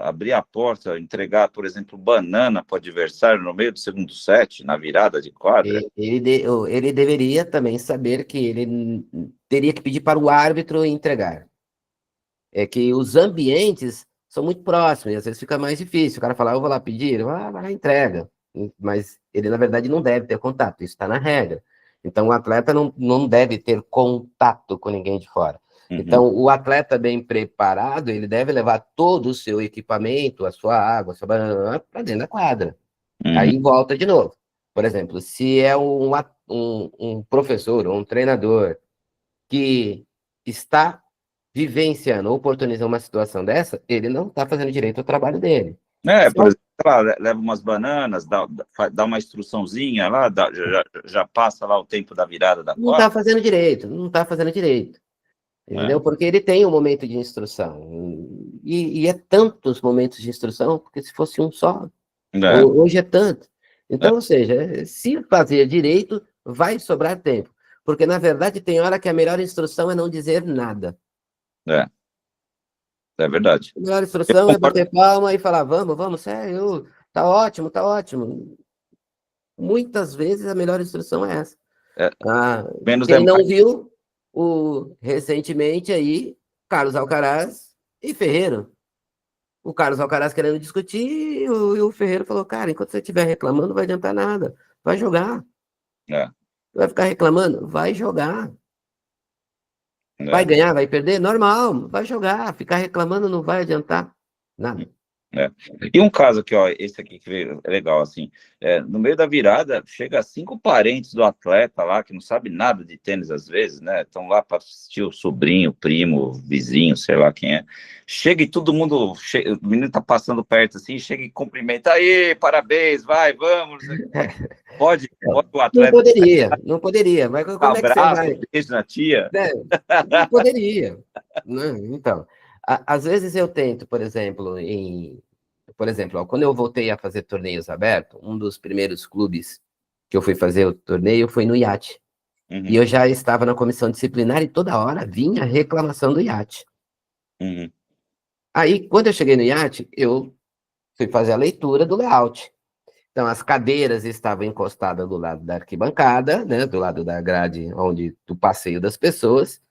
abrir a porta, entregar, por exemplo, banana para o adversário no meio do segundo set, na virada de quadra. Ele deveria também saber que ele teria que pedir para o árbitro entregar. É que os ambientes são muito próximos, e às vezes fica mais difícil. O cara fala, eu vou lá pedir, vai lá, entrega. Mas ele, na verdade, não deve ter contato, isso está na regra. Então, o atleta não deve ter contato com ninguém de fora. Uhum. Então, o atleta bem preparado, ele deve levar todo o seu equipamento, a sua água, a sua banana, para dentro da quadra. Uhum. Aí volta de novo. Por exemplo, se é um professor ou um treinador que está vivenciando, oportunizando uma situação dessa, ele não está fazendo direito ao trabalho dele. Por exemplo, lá, leva umas bananas, dá uma instruçãozinha lá, já passa lá o tempo da virada da Não quadra. está fazendo direito, não está fazendo direito. Entendeu? Porque ele tem um momento de instrução. E é tantos momentos de instrução, porque se fosse um só, hoje é tanto. Então, ou seja, se fazer direito, vai sobrar tempo. Porque, na verdade, tem hora que a melhor instrução é não dizer nada. É verdade. A melhor instrução é bater palma e falar, vamos, sério, tá ótimo, tá ótimo. Muitas vezes a melhor instrução é essa. Quem não viu, recentemente aí, Carlos Alcaraz e Ferreiro. O Carlos Alcaraz querendo discutir e o Ferreiro falou, cara, enquanto você estiver reclamando, não vai adiantar nada. Vai jogar. Vai ficar reclamando? Vai jogar. Vai ganhar, vai perder? Normal, vai jogar. Ficar reclamando não vai adiantar nada. E um caso aqui, ó, esse aqui que é legal, assim, no meio da virada, chega 5 parentes do atleta lá, que não sabe nada de tênis às vezes, né, estão lá para assistir o sobrinho, primo, vizinho, sei lá quem é, chega e todo mundo, o menino tá passando perto assim, chega e cumprimenta, aí, parabéns, vai, vamos, pode o atleta... Não poderia, mas como abraço, é que você vai? Beijo na tia. Não poderia. Então, às vezes eu tento, por exemplo, quando eu voltei a fazer torneios abertos, um dos primeiros clubes que eu fui fazer o torneio foi no iate. Uhum. E eu já estava na comissão disciplinar e toda hora vinha a reclamação do iate. Uhum. Aí, quando eu cheguei no iate, eu fui fazer a leitura do layout. Então, as cadeiras estavam encostadas do lado da arquibancada, né, do lado da grade do passeio das pessoas,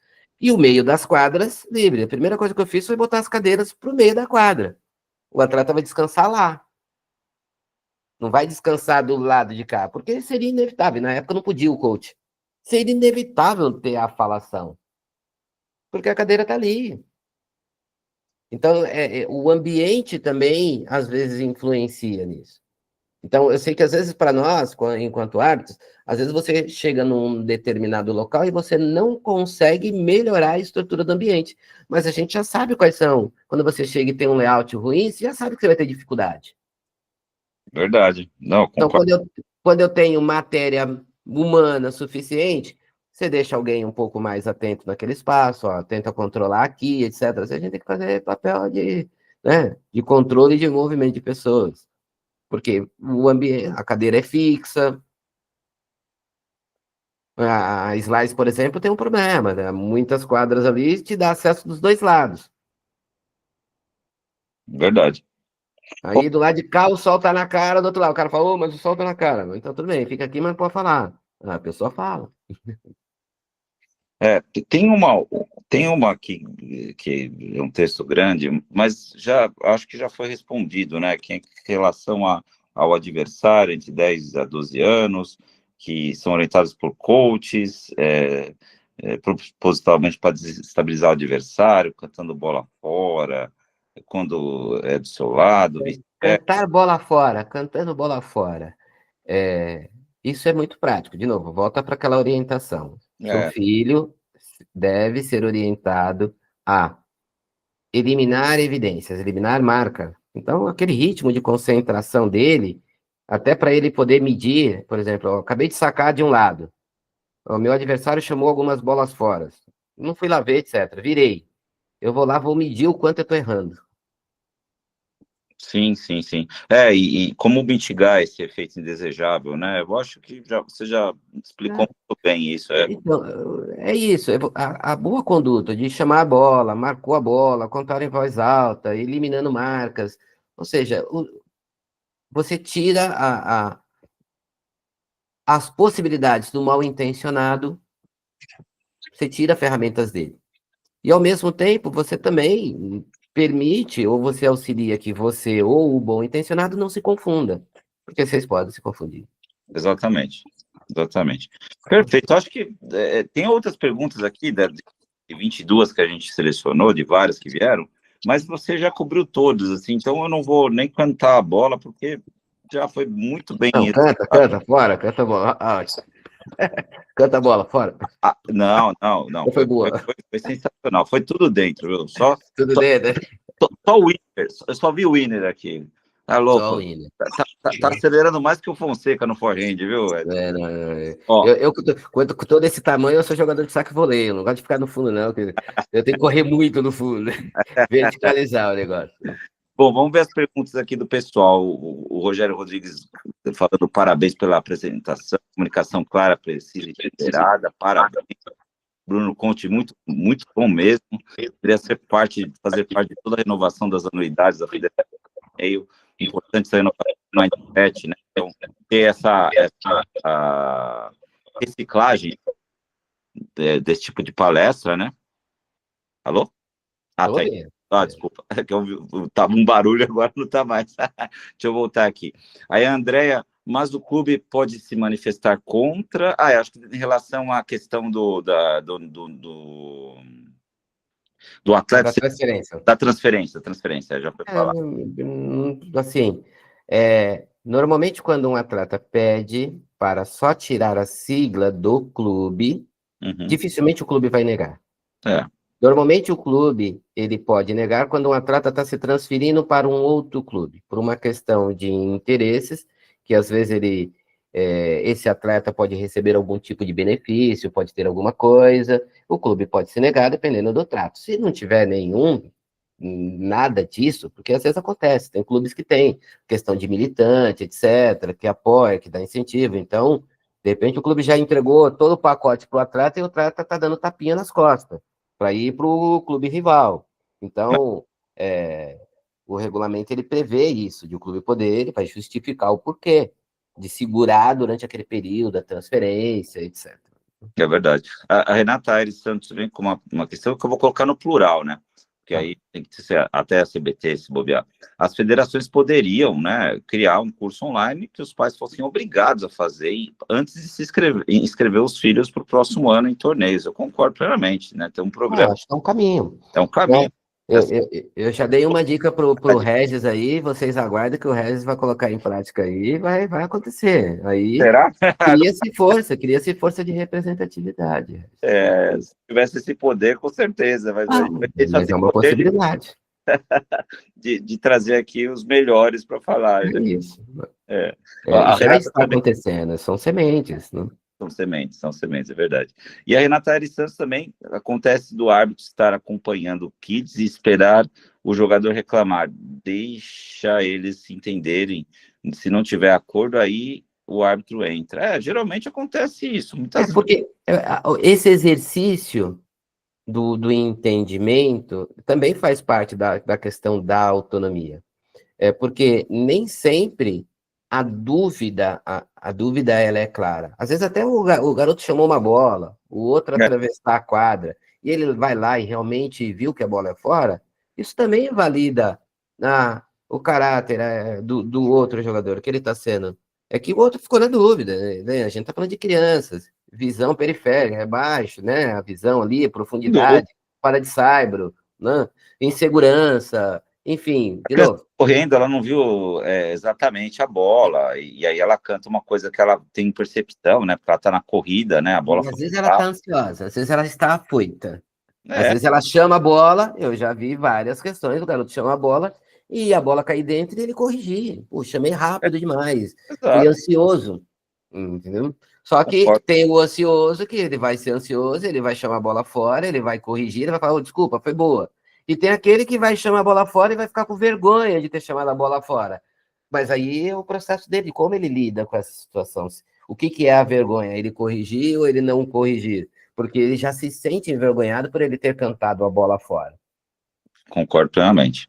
e o meio das quadras livre. A primeira coisa que eu fiz foi botar as cadeiras para o meio da quadra. O atleta vai descansar lá. Não vai descansar do lado de cá, porque seria inevitável. Na época não podia o coach. Seria inevitável ter a falação. Porque a cadeira está ali. Então, o ambiente também, às vezes, influencia nisso. Então, eu sei que, às vezes, para nós, enquanto árbitros, às vezes você chega num determinado local e você não consegue melhorar a estrutura do ambiente. Mas a gente já sabe quais são. Quando você chega e tem um layout ruim, você já sabe que você vai ter dificuldade. Verdade. Não, então, quando eu tenho matéria humana suficiente, você deixa alguém um pouco mais atento naquele espaço, tenta controlar aqui, etc. A gente tem que fazer papel de controle de movimento de pessoas. Porque o ambiente, a cadeira é fixa. A Slice, por exemplo, tem um problema, né? Muitas quadras ali te dá acesso dos dois lados. Verdade. Aí do lado de cá o sol tá na cara, do outro lado o cara fala, mas o sol tá na cara. Então tudo bem, fica aqui, mas não pode falar. A pessoa fala. Tem uma aqui que é um texto grande, mas acho que já foi respondido, né? Que é em relação ao adversário entre 10 a 12 anos, que são orientados por coaches, propositalmente para desestabilizar o adversário, cantando bola fora, quando é do seu lado. Cantar bola fora, cantando bola fora. Isso é muito prático. De novo, volta para aquela orientação. Seu filho deve ser orientado a eliminar evidências, eliminar marca. Então, aquele ritmo de concentração dele, até para ele poder medir, por exemplo, eu acabei de sacar de um lado, o meu adversário chamou algumas bolas fora, não fui lá ver, etc. Virei. Eu vou lá, vou medir o quanto eu estou errando. Sim, sim, sim. E como mitigar esse efeito indesejável, né? Eu acho que você já explicou muito bem isso. Então, é isso. A boa conduta de chamar a bola, marcou a bola, contar em voz alta, eliminando marcas. Ou seja, você tira as possibilidades do mal intencionado, você tira ferramentas dele. E, ao mesmo tempo, você também permite, ou você auxilia que você ou o bom intencionado não se confunda, porque vocês podem se confundir. Exatamente, exatamente. Perfeito. Acho que tem outras perguntas aqui, de 22 que a gente selecionou, de várias que vieram, mas você já cobriu todas, assim, então eu não vou nem cantar a bola, porque já foi muito bem. Não, canta, fora, canta a bola. Canta a bola, fora. Não, Foi boa. foi sensacional, foi tudo dentro, viu? Tudo dentro, né? Só o Winner, eu só vi o Winner aqui. Tá louco? Só o Winner. Tá acelerando mais que o Fonseca no forehand, viu? Não. Ó, Eu, com todo esse tamanho, eu sou jogador de saque e voleio. Eu não gosto de ficar no fundo, não. Eu tenho que correr muito no fundo. Verticalizar o negócio. Bom, vamos ver as perguntas aqui do pessoal. O Rogério Rodrigues falando parabéns pela apresentação, comunicação clara, precisa e ponderada, parabéns. Bruno Conte, muito, muito bom mesmo. Queria fazer parte de toda a renovação das anuidades da Federação. Meio importante essa renovação na internet, né? Então, ter essa reciclagem desse tipo de palestra, né? Alô? Tá aí. Desculpa, é que tava um barulho, agora não tá mais. Deixa eu voltar aqui. Aí a Andrea, mas o clube pode se manifestar contra... acho que em relação à questão do atleta... Da transferência, já foi falar. Assim, normalmente quando um atleta pede para só tirar a sigla do clube, dificilmente o clube vai negar. Normalmente o clube, ele pode negar quando um atleta está se transferindo para um outro clube, por uma questão de interesses, que às vezes esse atleta pode receber algum tipo de benefício, pode ter alguma coisa, o clube pode se negar dependendo do trato. Se não tiver nada disso, porque às vezes acontece, tem clubes que têm questão de militante, etc., que apoia, que dá incentivo, então, de repente o clube já entregou todo o pacote para o atleta e o atleta está dando tapinha nas costas para ir para o clube rival. Então, o regulamento ele prevê isso, de o clube poder, ele vai justificar o porquê de segurar durante aquele período, a transferência, etc. É verdade. A Renata Aires Santos vem com uma questão que eu vou colocar no plural, né? Porque aí tem que ser até a CBT se bobear. As federações poderiam, né, criar um curso online que os pais fossem obrigados a fazer antes de inscrever os filhos para o próximo ano em torneios. Eu concordo plenamente, né? Tem um programa. Acho que é um caminho. É um caminho. Eu já dei uma dica pro Regis aí, vocês aguardem que o Regis vai colocar em prática aí e vai acontecer. Aí, será? Cria-se força de representatividade. Se tivesse esse poder, com certeza. Mas é uma possibilidade. De trazer aqui os melhores para falar. É isso. Já está acontecendo, são sementes, né? São sementes, é verdade. E a Renata Aires Santos também, acontece do árbitro estar acompanhando o Kids e esperar o jogador reclamar. Deixa eles se entenderem. Se não tiver acordo, aí o árbitro entra. Geralmente acontece isso. Porque esse exercício do entendimento também faz parte da questão da autonomia. Porque nem sempre a dúvida ela é clara. Às vezes até o garoto chamou uma bola, o outro atravessar a quadra, e ele vai lá e realmente viu que a bola é fora, isso também valida o caráter do outro jogador, que ele está sendo. É que o outro ficou na dúvida, né? A gente está falando de crianças, visão periférica, é baixo, né? A visão ali, a profundidade, para de saibro, né? Insegurança, enfim, de novo. Correndo, ela não viu exatamente a bola, e aí ela canta uma coisa que ela tem percepção, né? Porque ela tá na corrida, né? A bola. Às vezes ela tá ansiosa, às vezes ela está afoita. Às vezes ela chama a bola, eu já vi várias questões, o garoto chama a bola e a bola cair dentro e ele corrigir. Pô, chamei rápido demais, fui ansioso, entendeu? Só que tem o ansioso que ele vai ser ansioso, ele vai chamar a bola fora, ele vai corrigir, ele vai falar, desculpa, foi boa. E tem aquele que vai chamar a bola fora e vai ficar com vergonha de ter chamado a bola fora. Mas aí é o processo dele, como ele lida com essa situação. O que é a vergonha? Ele corrigir ou ele não corrigir? Porque ele já se sente envergonhado por ele ter cantado a bola fora. Concordo plenamente,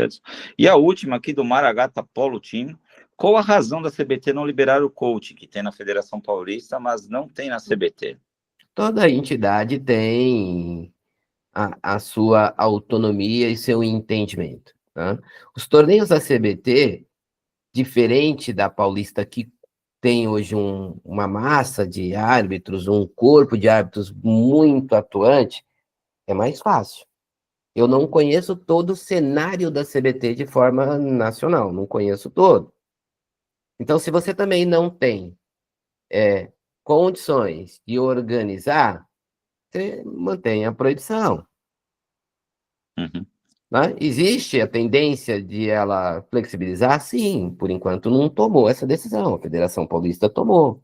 Edson. E a última aqui do Maragata Polo Team, qual a razão da CBT não liberar o coaching que tem na Federação Paulista, mas não tem na CBT? Toda entidade tem a sua autonomia e seu entendimento. Tá? Os torneios da CBT, diferente da Paulista, que tem hoje uma massa de árbitros, um corpo de árbitros muito atuante, é mais fácil. Eu não conheço todo o cenário da CBT de forma nacional, não conheço todo. Então, se você também não tem condições de organizar, você mantém a proibição. Uhum. Né? Existe a tendência de ela flexibilizar? Sim, por enquanto não tomou essa decisão, a Federação Paulista tomou.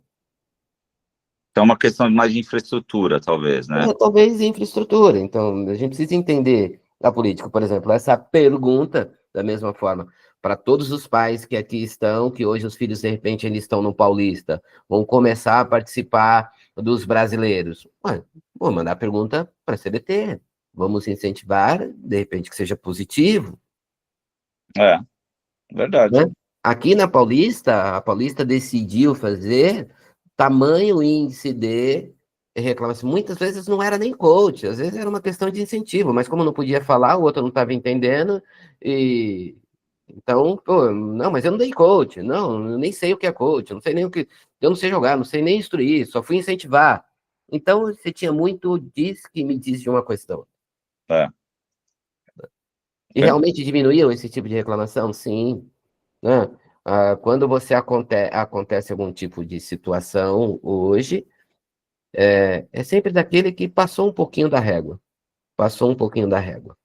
Então, é uma questão mais de infraestrutura, talvez, né? Talvez infraestrutura. Então, a gente precisa entender a política, por exemplo, essa pergunta, da mesma forma, para todos os pais que aqui estão, que hoje os filhos, de repente, ainda estão no Paulista, vão começar a participar dos brasileiros. Ué, vou mandar a pergunta para a CBT. Vamos incentivar, de repente, que seja positivo. É, verdade. Né? Aqui na Paulista, a Paulista decidiu fazer tamanho índice de reclamação. Muitas vezes não era nem coach, às vezes era uma questão de incentivo, mas como não podia falar, o outro não estava entendendo, e então, pô, não, mas eu não dei coach, não, eu nem sei o que é coach, eu não sei nem o que, eu não sei jogar, não sei nem instruir, só fui incentivar. Então, você tinha muito diz que me diz de uma questão. É. E realmente diminuiu esse tipo de reclamação? Sim. Né? Quando você acontece algum tipo de situação hoje, é sempre daquele que passou um pouquinho da régua. Passou um pouquinho da régua.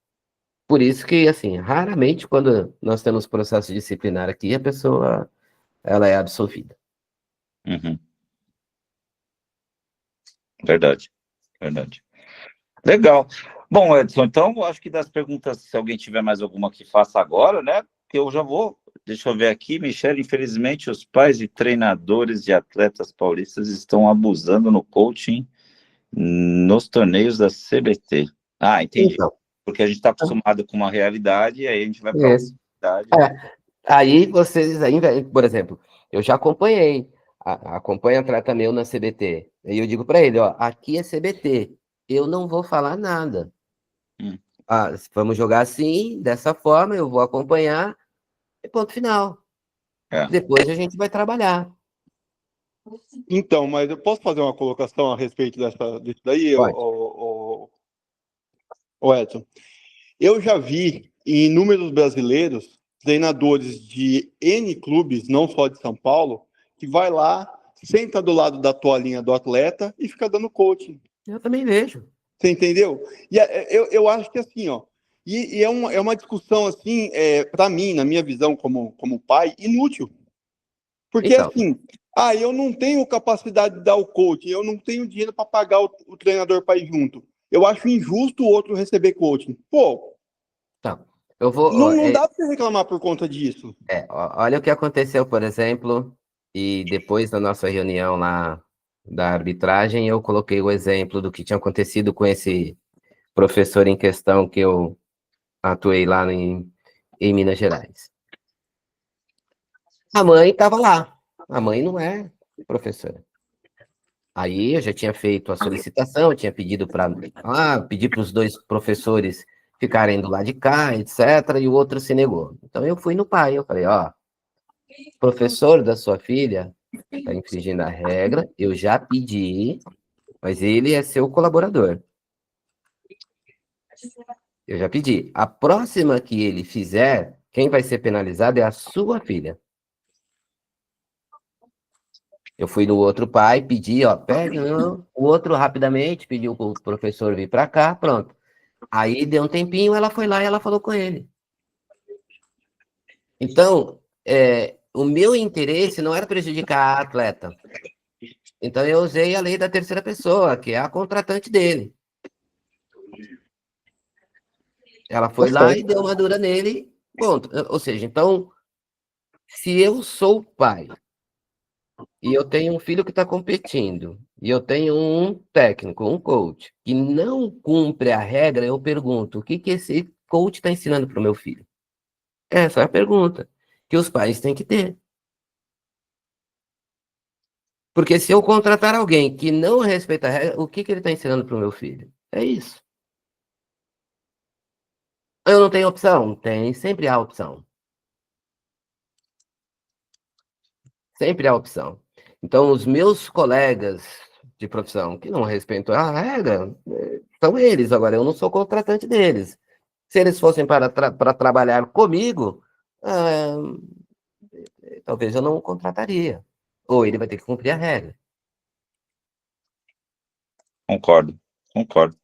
Por isso que, assim, raramente quando nós temos processo disciplinar aqui, a pessoa ela é absolvida. Uhum. Verdade. Legal. Bom, Edson, então, acho que das perguntas, se alguém tiver mais alguma que faça agora, né? Que eu já vou, deixa eu ver aqui, Michele, infelizmente os pais de treinadores de atletas paulistas estão abusando no coaching nos torneios da CBT. Ah, entendi. Então, Porque a gente está acostumado com uma realidade e aí a gente vai para outra realidade. Aí vocês, por exemplo, eu já acompanhei, acompanho atleta meu na CBT, e eu digo para ele, ó, aqui é CBT, eu não vou falar nada. Vamos jogar assim, dessa forma, eu vou acompanhar, e ponto final. Depois a gente vai trabalhar. Então, mas eu posso fazer uma colocação a respeito disso daí, o Edson? Eu já vi em inúmeros brasileiros, treinadores de N clubes, não só de São Paulo, que vai lá, senta do lado da toalhinha do atleta e fica dando coaching. Eu também vejo. Você entendeu? E eu acho que assim, ó, e é uma discussão assim, para mim, na minha visão como pai, inútil. Porque Então, assim, eu não tenho capacidade de dar o coaching, eu não tenho dinheiro para pagar o treinador para ir junto. Eu acho injusto o outro receber coaching. Pô, eu vou, não dá para você reclamar por conta disso. Olha o que aconteceu, por exemplo, e depois da nossa reunião lá da arbitragem, eu coloquei o exemplo do que tinha acontecido com esse professor em questão que eu atuei lá em Minas Gerais. A mãe estava lá. A mãe não é professora. Aí eu já tinha feito a solicitação, tinha pedido para pedir para os dois professores ficarem do lado de cá, etc., e o outro se negou. Então eu fui no pai, eu falei, professor da sua filha está infringindo a regra, eu já pedi, mas ele é seu colaborador. Eu já pedi. A próxima que ele fizer, quem vai ser penalizado é a sua filha. Eu fui no outro pai, pedi, pega, não. O outro rapidamente pediu para o professor vir para cá, pronto. Aí deu um tempinho, ela foi lá e ela falou com ele. Então, o meu interesse não era prejudicar a atleta. Então, eu usei a lei da terceira pessoa, que é a contratante dele. Ela foi lá e deu uma dura nele, ponto. Ou seja, então, se eu sou pai e eu tenho um filho que está competindo, e eu tenho um técnico, um coach, que não cumpre a regra, eu pergunto, o que que esse coach está ensinando para o meu filho? Essa é a pergunta que os pais têm que ter. Porque se eu contratar alguém que não respeita a regra, o que que ele está ensinando para o meu filho? É isso. Eu não tenho opção? Tem, sempre há opção. Sempre há opção. Então, os meus colegas de profissão que não respeitam a regra, são eles. Agora, eu não sou contratante deles. Se eles fossem para trabalhar comigo, talvez eu não contrataria. Ou ele vai ter que cumprir a regra. Concordo, concordo.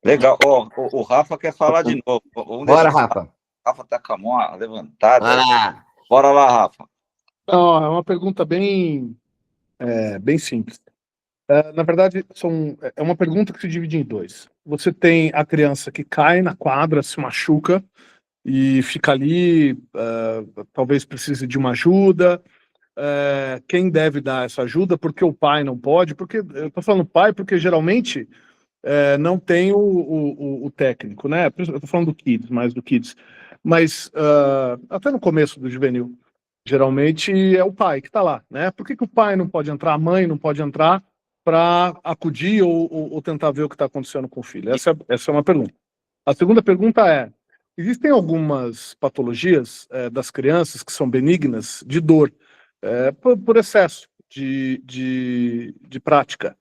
Legal. Ó, o Rafa quer falar de novo. Vamos Bora, deixar. Rafa. O Rafa tá com a mão levantada. Ah, Bora lá, Rafa. Não, é uma pergunta bem simples. Na verdade, é uma pergunta que se divide em dois. Você tem a criança que cai na quadra, se machuca e fica ali, talvez precise de uma ajuda. Quem deve dar essa ajuda? Porque o pai não pode? Porque eu estou falando pai porque geralmente não tem o técnico, né? Eu estou falando do Kids, mais do Kids. Mas até no começo do juvenil, geralmente é o pai que está lá, né? Por que o pai não pode entrar, a mãe não pode entrar para acudir ou tentar ver o que está acontecendo com o filho? Essa é uma pergunta. A segunda pergunta é: existem algumas patologias das crianças que são benignas de dor, por excesso de prática.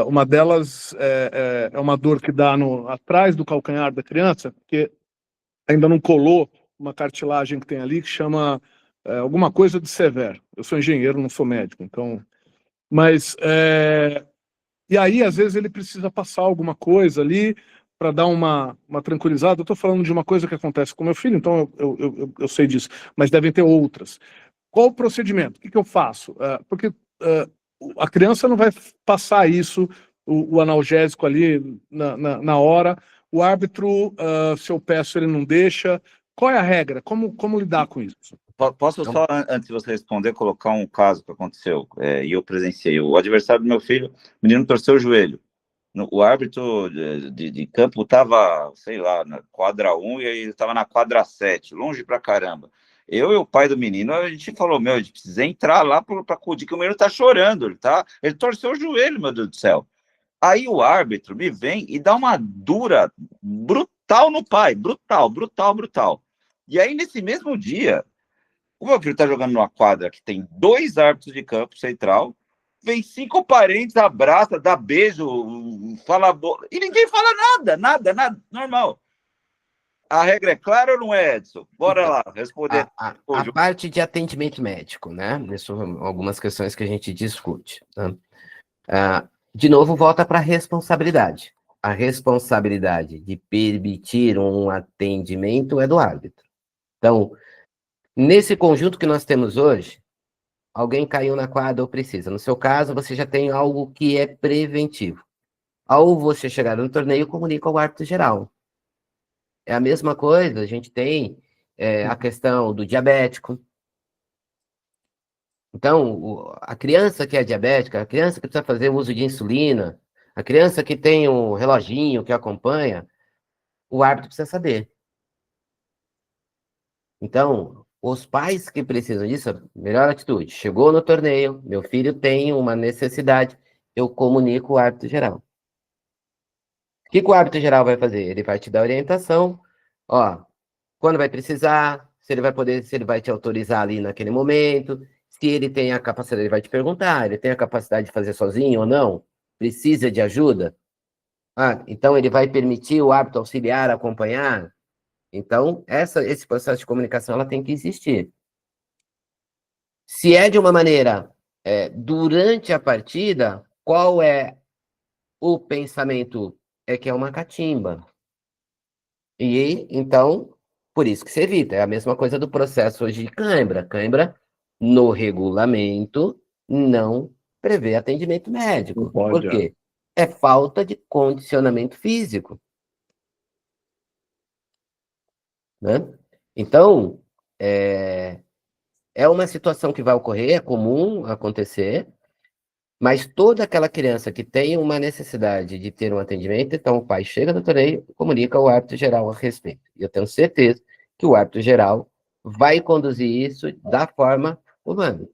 Uma delas é uma dor que dá atrás do calcanhar da criança, porque ainda não colou uma cartilagem que tem ali que chama alguma coisa de severo. Eu sou engenheiro, não sou médico, então. Mas e aí às vezes ele precisa passar alguma coisa ali para dar uma tranquilizada. Eu estou falando de uma coisa que acontece com meu filho, então eu sei disso, mas devem ter outras. Qual o procedimento? O que eu faço? Porque a criança não vai passar isso, o analgésico ali na hora. O árbitro, se eu peço, ele não deixa. Qual é a regra? Como lidar com isso? Posso só, antes de você responder, colocar um caso que aconteceu, e eu presenciei. O adversário do meu filho, o menino torceu o joelho. O árbitro de campo estava, sei lá, na quadra 1 e ele estava na quadra 7, longe pra caramba. Eu e o pai do menino, a gente falou, a gente precisa entrar lá para acudir, que o menino tá chorando, ele torceu o joelho, meu Deus do céu. Aí o árbitro me vem e dá uma dura brutal no pai, brutal, brutal, brutal. E aí, nesse mesmo dia, o meu filho tá jogando numa quadra que tem 2 árbitros de campo central, vem 5 parentes, abraça, dá beijo, fala e ninguém fala nada, normal. A regra é clara ou não é, Edson? Bora lá, responder. A parte de atendimento médico, né? Isso são algumas questões que a gente discute. Tá? De novo, volta para a responsabilidade. A responsabilidade de permitir um atendimento é do árbitro. Então, nesse conjunto que nós temos hoje, alguém caiu na quadra ou precisa. No seu caso, você já tem algo que é preventivo. Ao você chegar no torneio, comunica ao árbitro geral. É a mesma coisa, a gente tem a questão do diabético. Então, a criança que é diabética, a criança que precisa fazer uso de insulina, a criança que tem um reloginho que acompanha, o árbitro precisa saber. Então, os pais que precisam disso, melhor atitude. Chegou no torneio, meu filho tem uma necessidade, eu comunico o árbitro geral. O que o árbitro geral vai fazer? Ele vai te dar orientação, quando vai precisar, se ele vai te autorizar ali naquele momento, se ele tem a capacidade, ele vai te perguntar, ele tem a capacidade de fazer sozinho ou não? Precisa de ajuda? Então ele vai permitir o árbitro auxiliar acompanhar? Então, esse processo de comunicação ela tem que existir. Se é de uma maneira durante a partida, qual é o pensamento? É que é uma catimba. E, então, por isso que se evita. É a mesma coisa do processo hoje de cãibra. Cãibra, no regulamento, não prevê atendimento médico. Por quê? É falta de condicionamento físico. né? Então, é uma situação que vai ocorrer, é comum acontecer, mas toda aquela criança que tem uma necessidade de ter um atendimento, então o pai chega no torneio e comunica ao árbitro geral a respeito. E eu tenho certeza que o árbitro geral vai conduzir isso da forma humana.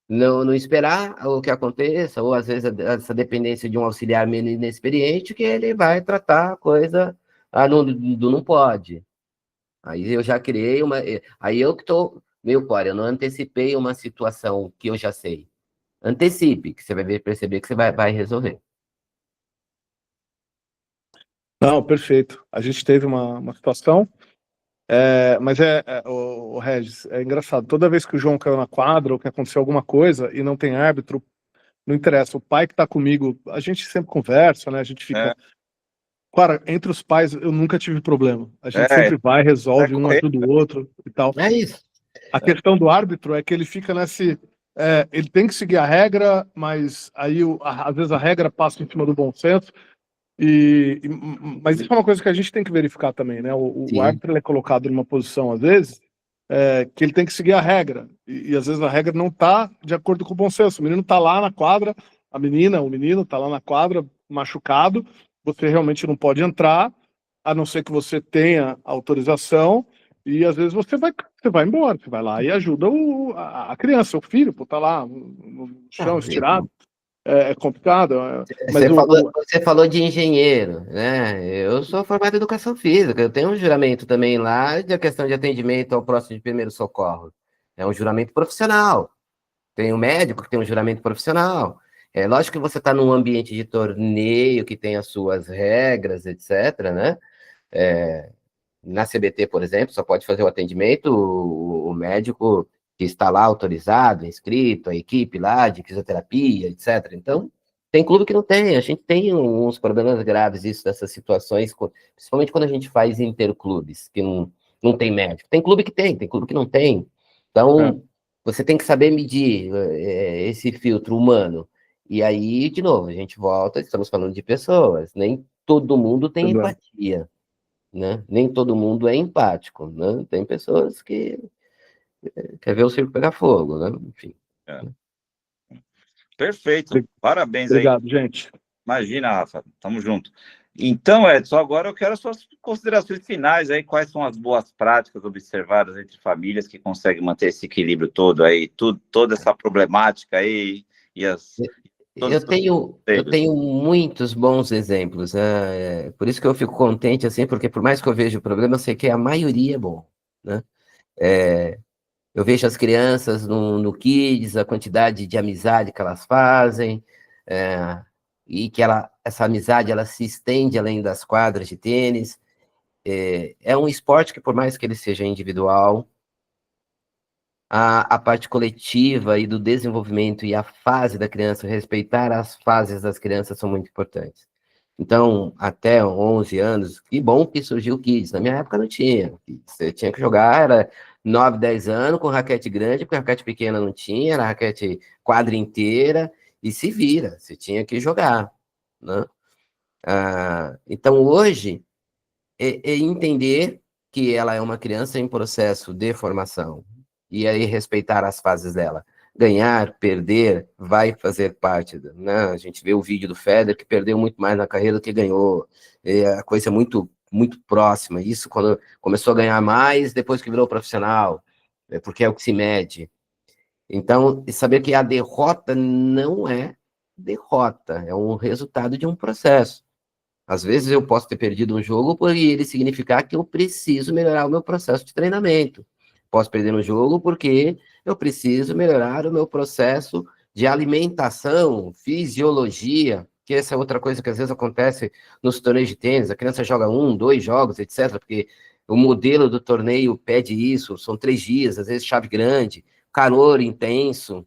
Não esperar o que aconteça, ou às vezes essa dependência de um auxiliar menos inexperiente, que ele vai tratar a coisa, não pode. Aí eu já criei uma. Aí eu que estou meio fora, eu não antecipei uma situação que eu já sei. Antecipe, que você vai perceber que você vai resolver. Não, perfeito. A gente teve uma situação, mas o Regis, é engraçado. Toda vez que o João caiu na quadra ou que aconteceu alguma coisa e não tem árbitro, não interessa. O pai que tá comigo, a gente sempre conversa, né? A gente fica. Cara, entre os pais eu nunca tive problema. A gente sempre vai, resolve, um ajuda o outro e tal. É isso. A questão do árbitro é que ele fica nesse. Ele tem que seguir a regra, mas aí às vezes a regra passa em cima do bom senso. Mas isso é uma coisa que a gente tem que verificar também, né? O árbitro ele é colocado numa posição, às vezes, que ele tem que seguir a regra. E às vezes a regra não está de acordo com o bom senso. O menino está lá na quadra, a menina, o menino está lá na quadra, machucado. Você realmente não pode entrar, a não ser que você tenha autorização. E às vezes você vai embora, você vai lá e ajuda a criança, o filho, tá lá no chão, estirado. É complicado. Você falou de engenheiro, né? Eu sou formado em educação física, eu tenho um juramento também lá de questão de atendimento ao próximo de primeiro socorro. É um juramento profissional. Tem um médico que tem um juramento profissional. É lógico que você está num ambiente de torneio que tem as suas regras, etc., né? Na CBT, por exemplo, só pode fazer o atendimento o médico que está lá autorizado, inscrito, a equipe lá de fisioterapia, etc. Então, tem clube que não tem. A gente tem uns problemas graves isso dessas situações, principalmente quando a gente faz interclubes, que não tem médico. Tem clube que tem clube que não tem. Então, você tem que saber medir esse filtro humano. E aí, de novo, a gente volta, estamos falando de pessoas. Nem todo mundo tem empatia. Né? Nem todo mundo é empático, né? Tem pessoas que quer ver o circo pegar fogo, né? Enfim. Perfeito. Parabéns. Obrigado, aí. gente. Imagina, Rafa. Tamo junto. Então, Edson, agora eu quero as suas considerações finais aí. Quais são as boas práticas observadas entre famílias que conseguem manter esse equilíbrio todo aí, toda essa problemática aí e as. Eu tenho muitos bons exemplos, né? Por isso que eu fico contente, assim, porque por mais que eu veja o problema, eu sei que a maioria é bom, né? Eu vejo as crianças no Kids, a quantidade de amizade que elas fazem, e que essa amizade ela se estende além das quadras de tênis. É um esporte que, por mais que ele seja individual, a parte coletiva e do desenvolvimento e a fase da criança, respeitar as fases das crianças são muito importantes. Então, até 11 anos, que bom que surgiu o Kids. Na minha época não tinha. Você tinha que jogar, era 9, 10 anos com raquete grande, porque raquete pequena não tinha, era raquete quadra inteira, e se vira, você tinha que jogar, né? Então, hoje, é entender que ela é uma criança em processo de formação, e aí respeitar as fases dela. Ganhar, perder, vai fazer parte, né? A gente vê o vídeo do Federer, que perdeu muito mais na carreira do que ganhou. A coisa é muito, muito próxima. Isso quando começou a ganhar mais, depois que virou profissional, porque é o que se mede. Então, saber que a derrota não é derrota, é um resultado de um processo. Às vezes eu posso ter perdido um jogo por ele significar que eu preciso melhorar o meu processo de treinamento. Posso perder um jogo porque eu preciso melhorar o meu processo de alimentação, fisiologia, que essa é outra coisa que às vezes acontece nos torneios de tênis. A criança joga 1, 2 jogos, etc., porque o modelo do torneio pede isso, são 3 dias, às vezes chave grande, calor intenso.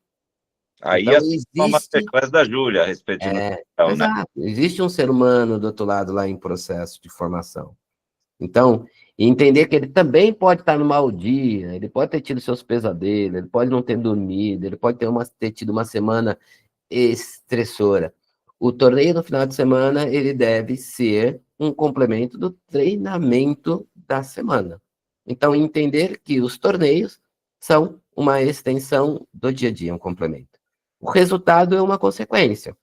Aí então, uma sequência da Júlia a respeito de nutrição, exato. Né? Existe um ser humano do outro lado lá em processo de formação. Então, entender que ele também pode estar no mau dia, ele pode ter tido seus pesadelos, ele pode não ter dormido, ele pode ter tido uma semana estressora. O torneio no final de semana, ele deve ser um complemento do treinamento da semana. Então, entender que os torneios são uma extensão do dia a dia, um complemento. O resultado é uma consequência.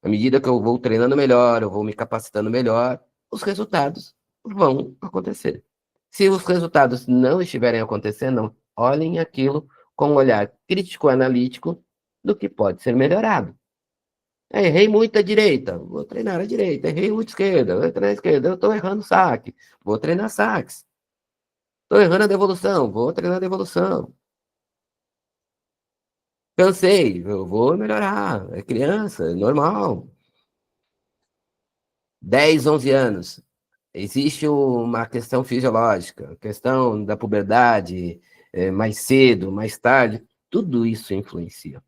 À medida que eu vou treinando melhor, eu vou me capacitando melhor, os resultados vão acontecer. Se os resultados não estiverem acontecendo, olhem aquilo com um olhar crítico-analítico do que pode ser melhorado. Errei muito a direita, vou treinar a direita. Errei muito a esquerda, vou treinar a esquerda. Eu estou errando saque, vou treinar saques. Estou errando a devolução, vou treinar a devolução. Cansei, eu vou melhorar. É criança, é normal. 10, 11 anos. Existe uma questão fisiológica, questão da puberdade, mais cedo, mais tarde. Tudo isso influencia.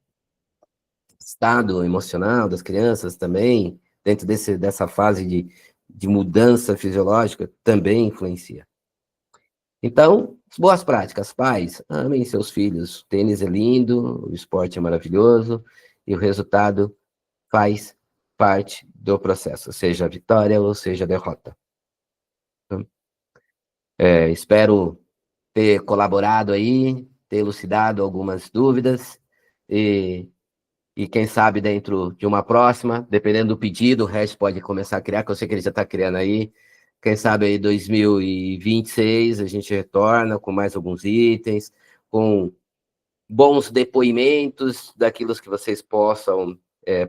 Estado emocional das crianças também, dentro dessa fase de mudança fisiológica, também influencia. Então, boas práticas, pais, amem seus filhos. O tênis é lindo, o esporte é maravilhoso, e o resultado faz parte do processo, seja a vitória ou seja a derrota. Então, espero ter colaborado aí, ter elucidado algumas dúvidas, e quem sabe dentro de uma próxima, dependendo do pedido, o Regis pode começar a criar, que eu sei que ele já está criando aí. Quem sabe aí 2026 a gente retorna com mais alguns itens, com bons depoimentos daquilo que vocês possam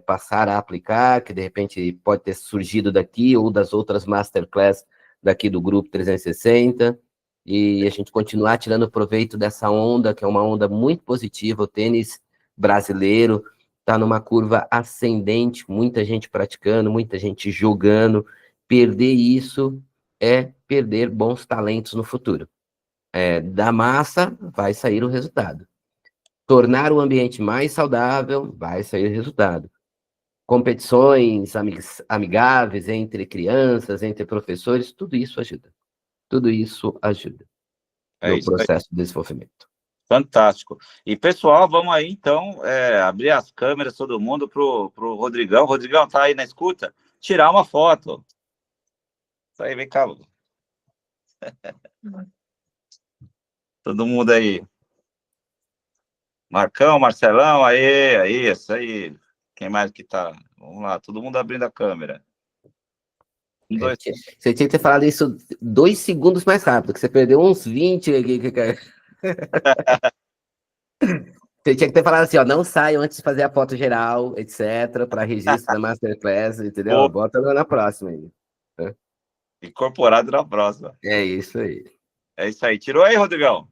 passar a aplicar, que de repente pode ter surgido daqui ou das outras masterclass daqui do Grupo 360, e a gente continuar tirando proveito dessa onda, que é uma onda muito positiva. O tênis brasileiro está numa curva ascendente, muita gente praticando, muita gente jogando. Perder isso é perder bons talentos no futuro. Da massa vai sair o resultado. Tornar o ambiente mais saudável, vai sair o resultado. Competições amigáveis entre crianças, entre professores, tudo isso ajuda. Tudo isso ajuda no processo de desenvolvimento. Fantástico. E, pessoal, vamos aí, então, abrir as câmeras, todo mundo, pro Rodrigão. Rodrigão, tá aí na escuta? Tirar uma foto. Isso aí, vem cá. Todo mundo aí. Marcão, Marcelão, aí, isso aí. Quem mais que tá? Vamos lá, todo mundo abrindo a câmera. Você tinha que ter falado isso 2 segundos mais rápido, que você perdeu uns 20 aqui. Você tinha que ter falado assim, ó, não saiam antes de fazer a foto geral, etc., para registro da Masterclass, entendeu? Bota na próxima aí. Incorporado na próxima. É isso aí. É isso aí. Tirou aí, Rodrigão?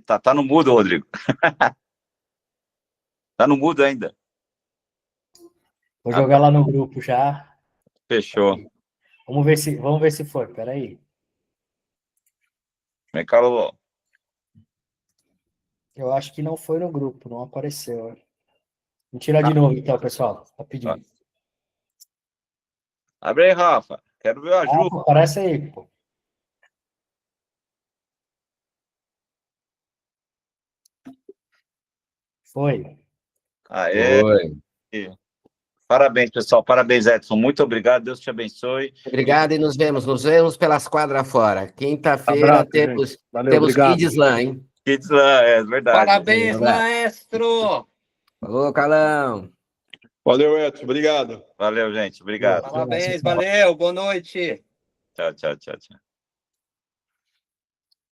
Tá no mudo, Rodrigo. Tá no mudo ainda. Vou jogar lá no grupo já. Fechou. Vamos ver se foi. Peraí. Vem cá, Lolo. Eu acho que não foi no grupo, não apareceu. Vou tirar de novo, então, pessoal. Rapidinho. Abre aí, Rafa. Quero ver a Ju. Aparece aí, pô. Foi. Aê. Foi. Parabéns, pessoal. Parabéns, Edson. Muito obrigado. Deus te abençoe. Obrigado e nos vemos pelas quadras fora. Quinta-feira temos Kids lá, hein? Kids lá, é verdade. Parabéns, maestro! Falou, Calão. Valeu, Edson. Obrigado. Valeu, gente. Obrigado. Parabéns, valeu. Boa noite. Tchau, tchau, tchau, tchau.